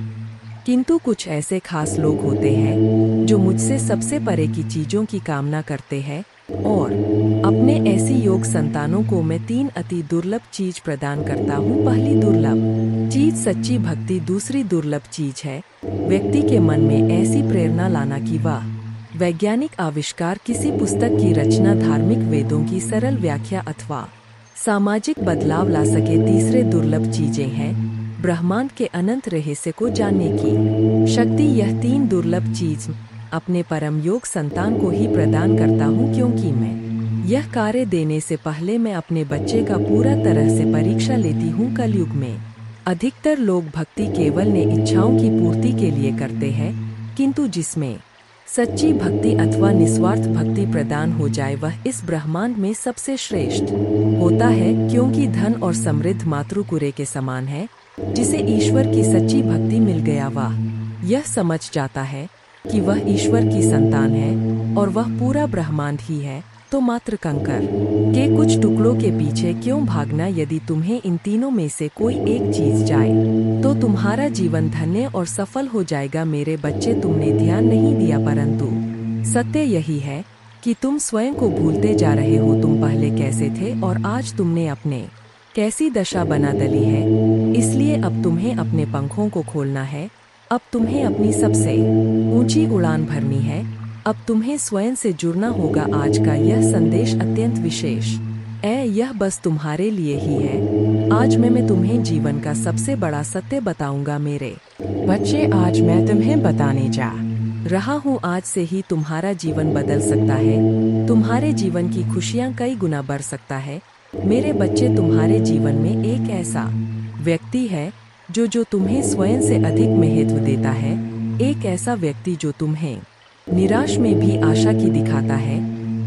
किंतु कुछ ऐसे खास लोग होते हैं जो मुझसे सबसे परे की चीजों की कामना करते हैं और अपने ऐसी योग संतानों को मैं तीन अति दुर्लभ चीज प्रदान करता हूँ। पहली दुर्लभ चीज सच्ची भक्ति। दूसरी दुर्लभ चीज है व्यक्ति के मन में ऐसी प्रेरणा लाना कि वह वैज्ञानिक आविष्कार, किसी पुस्तक की रचना, धार्मिक वेदों की सरल व्याख्या अथवा सामाजिक बदलाव ला सके। तीसरे दुर्लभ चीजें हैं ब्रह्मांड के अनंत रहस्य को जानने की शक्ति। यह तीन दुर्लभ चीज अपने परम योग संतान को ही प्रदान करता हूँ, क्योंकि मैं यह कार्य देने से पहले मैं अपने बच्चे का पूरा तरह से परीक्षा लेती हूँ। कलयुग में अधिकतर लोग भक्ति केवल ने इच्छाओं की पूर्ति के लिए करते हैं, किंतु जिसमें सच्ची भक्ति अथवा निस्वार्थ भक्ति प्रदान हो जाए वह इस ब्रह्मांड में सबसे श्रेष्ठ होता है, क्योंकि धन और समृद्ध मातृकुरे के समान है। जिसे ईश्वर की सच्ची भक्ति मिल गया वह यह समझ जाता है कि वह ईश्वर की संतान है और वह पूरा ब्रह्मांड ही है। तो मात्र कंकर के कुछ टुकड़ों के पीछे क्यों भागना। यदि तुम्हें इन तीनों में से कोई एक चीज जाए तो तुम्हारा जीवन धन्य और सफल हो जाएगा। मेरे बच्चे, तुमने ध्यान नहीं दिया, परंतु सत्य यही है कि तुम स्वयं को भूलते जा रहे हो। तुम पहले कैसे थे और आज तुमने अपने कैसी दशा बना डाली है। इसलिए अब तुम्हें अपने पंखों को खोलना है। अब तुम्हें अपनी सबसे ऊंची उड़ान भरनी है। अब तुम्हें स्वयं से जुड़ना होगा। आज का यह संदेश अत्यंत विशेष है। यह बस तुम्हारे लिए ही है। आज मैं तुम्हें जीवन का सबसे बड़ा सत्य बताऊंगा। मेरे बच्चे, आज मैं तुम्हें बताने जा रहा हूँ। आज से ही तुम्हारा जीवन बदल सकता है। तुम्हारे जीवन की खुशियाँ कई गुना बढ़ सकता है। मेरे बच्चे, तुम्हारे जीवन में एक ऐसा व्यक्ति है जो तुम्हें स्वयं से अधिक महत्व देता है। एक ऐसा व्यक्ति जो तुम्हें निराश में भी आशा की दिखाता है।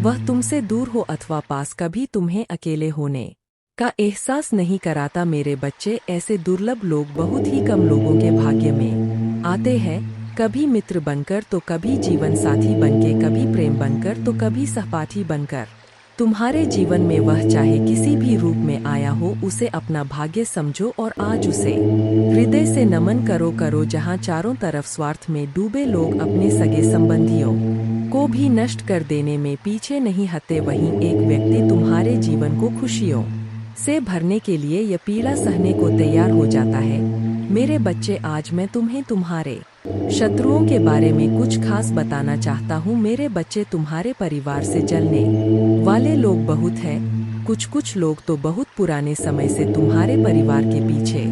वह तुमसे दूर हो अथवा पास, कभी तुम्हें अकेले होने का एहसास नहीं कराता। मेरे बच्चे, ऐसे दुर्लभ लोग बहुत ही कम लोगों के भाग्य में आते हैं। कभी मित्र बनकर तो कभी जीवन साथी बनके, कभी प्रेम बनकर तो कभी सहपाठी बनकर। तुम्हारे जीवन में वह चाहे किसी भी रूप में आया हो, उसे अपना भाग्य समझो और आज उसे हृदय से नमन करो। जहाँ चारों तरफ स्वार्थ में डूबे लोग अपने सगे संबंधियों को भी नष्ट कर देने में पीछे नहीं हटते, वहीं एक व्यक्ति तुम्हारे जीवन को खुशियों से भरने के लिए यह पीड़ा सहने को तैयार हो जाता है। मेरे बच्चे, आज मैं तुम्हें तुम्हारे शत्रुओं के बारे में कुछ खास बताना चाहता हूँ। मेरे बच्चे, तुम्हारे परिवार से जलने वाले लोग बहुत हैं। कुछ लोग तो बहुत पुराने समय से तुम्हारे परिवार के पीछे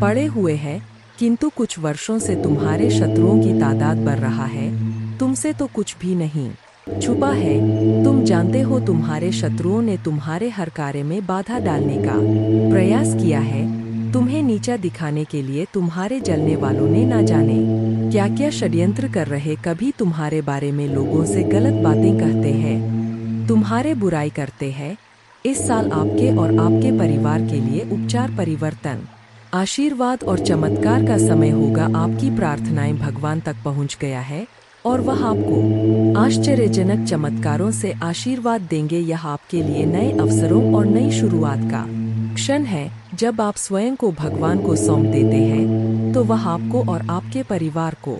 पड़े हुए हैं, किंतु कुछ वर्षों से तुम्हारे शत्रुओं की तादाद बढ़ रहा है। तुमसे तो कुछ भी नहीं छुपा है। तुम जानते हो, तुम्हारे शत्रुओं ने तुम्हारे हर कार्य में बाधा डालने का प्रयास किया है। तुम्हें नीचा दिखाने के लिए तुम्हारे जलने वालों ने ना जाने क्या क्या षड्यंत्र कर रहे। कभी तुम्हारे बारे में लोगों से गलत बातें कहते हैं, तुम्हारे बुराई करते हैं। इस साल आपके और आपके परिवार के लिए उपचार, परिवर्तन, आशीर्वाद और चमत्कार का समय होगा। आपकी प्रार्थनाएं भगवान तक पहुंच गया है और वह आपको आश्चर्यजनक चमत्कारों से आशीर्वाद देंगे। यह आपके लिए नए अवसरों और नई शुरुआत का क्षण है। जब आप स्वयं को भगवान को सौंप देते हैं तो वह आपको और आपके परिवार को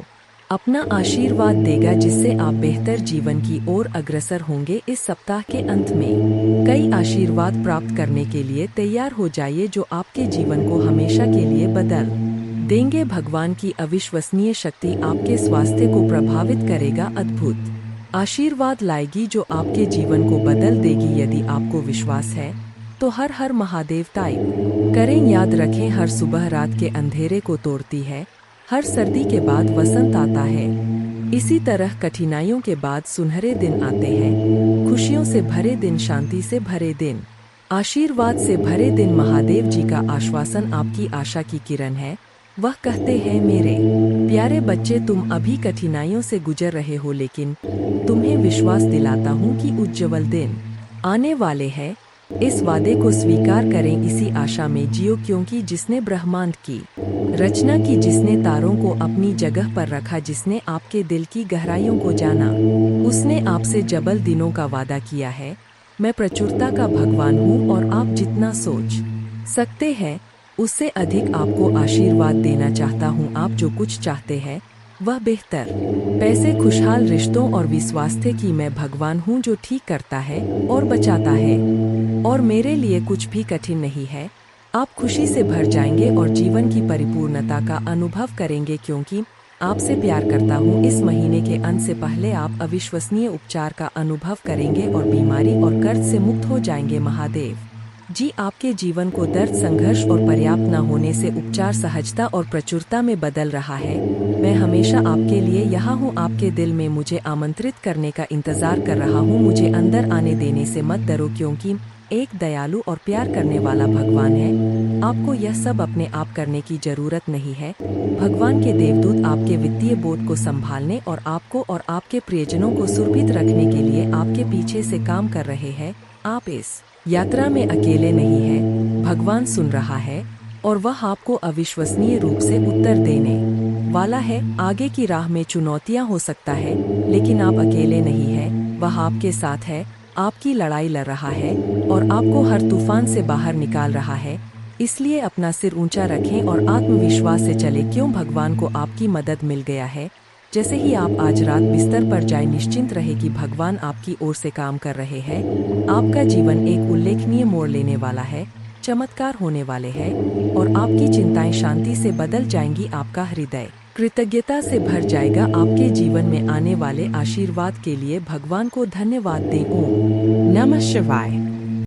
अपना आशीर्वाद देगा, जिससे आप बेहतर जीवन की ओर अग्रसर होंगे। इस सप्ताह के अंत में कई आशीर्वाद प्राप्त करने के लिए तैयार हो जाइए, जो आपके जीवन को हमेशा के लिए बदल देंगे। भगवान की अविश्वसनीय शक्ति आपके स्वास्थ्य को प्रभावित करेगा, अद्भुत आशीर्वाद लाएगी जो आपके जीवन को बदल देगी। यदि आपको विश्वास है तो हर हर महादेव टाइप करें। याद रखें, हर सुबह रात के अंधेरे को तोड़ती है। हर सर्दी के बाद वसंत आता है। इसी तरह कठिनाइयों के बाद सुनहरे दिन आते हैं। खुशियों से भरे दिन, शांति से भरे दिन, आशीर्वाद से भरे दिन। महादेव जी का आश्वासन आपकी आशा की किरण है। वह कहते हैं, मेरे प्यारे बच्चे, तुम अभी कठिनाइयों से गुजर रहे हो, लेकिन तुम्हें विश्वास दिलाता हूँ कि उज्ज्वल दिन आने वाले हैं। इस वादे को स्वीकार करें, इसी आशा में जियो, क्योंकि जिसने ब्रह्मांड की रचना की, जिसने तारों को अपनी जगह पर रखा, जिसने आपके दिल की गहराइयों को जाना, उसने आपसे जबल दिनों का वादा किया है। मैं प्रचुरता का भगवान हूँ और आप जितना सोच सकते हैं उससे अधिक आपको आशीर्वाद देना चाहता हूँ। आप जो कुछ चाहते हैं वह बेहतर पैसे, खुशहाल रिश्तों और विश्वास थे कि मैं भगवान हूँ जो ठीक करता है और बचाता है, और मेरे लिए कुछ भी कठिन नहीं है। आप खुशी से भर जाएंगे और जीवन की परिपूर्णता का अनुभव करेंगे, क्योंकि आपसे प्यार करता हूँ। इस महीने के अंत से पहले आप अविश्वसनीय उपचार का अनुभव करेंगे और बीमारी और कर्ज से मुक्त हो जाएंगे। महादेव जी आपके जीवन को दर्द, संघर्ष और पर्याप्त न होने से उपचार, सहजता और प्रचुरता में बदल रहा है। मैं हमेशा आपके लिए यहाँ हूँ। आपके दिल में मुझे आमंत्रित करने का इंतजार कर रहा हूँ। मुझे अंदर आने देने से मत डरो, क्योंकि एक दयालु और प्यार करने वाला भगवान है। आपको यह सब अपने आप करने की जरूरत नहीं है। भगवान के देवदूत आपके वित्तीय बोझ को संभालने और आपको और आपके प्रियजनों को सुरक्षित रखने के लिए आपके पीछे से काम कर रहे हैं। आप इस यात्रा में अकेले नहीं हैं। भगवान सुन रहा है और वह आपको अविश्वसनीय रूप से उत्तर देने वाला है। आगे की राह में चुनौतियां हो सकता है, लेकिन आप अकेले नहीं हैं। वह आपके साथ है, आपकी लड़ाई लड़ रहा है और आपको हर तूफान से बाहर निकाल रहा है। इसलिए अपना सिर ऊंचा रखें और आत्मविश्वास से चले, क्यों भगवान को आपकी मदद मिल गया है। जैसे ही आप आज रात बिस्तर पर जाए, निश्चिंत रहे कि भगवान आपकी ओर से काम कर रहे हैं। आपका जीवन एक उल्लेखनीय मोड़ लेने वाला है, चमत्कार होने वाले हैं और आपकी चिंताएं शांति से बदल जाएंगी। आपका हृदय कृतज्ञता से भर जाएगा। आपके जीवन में आने वाले आशीर्वाद के लिए भगवान को धन्यवाद दें। ओम नमः शिवाय।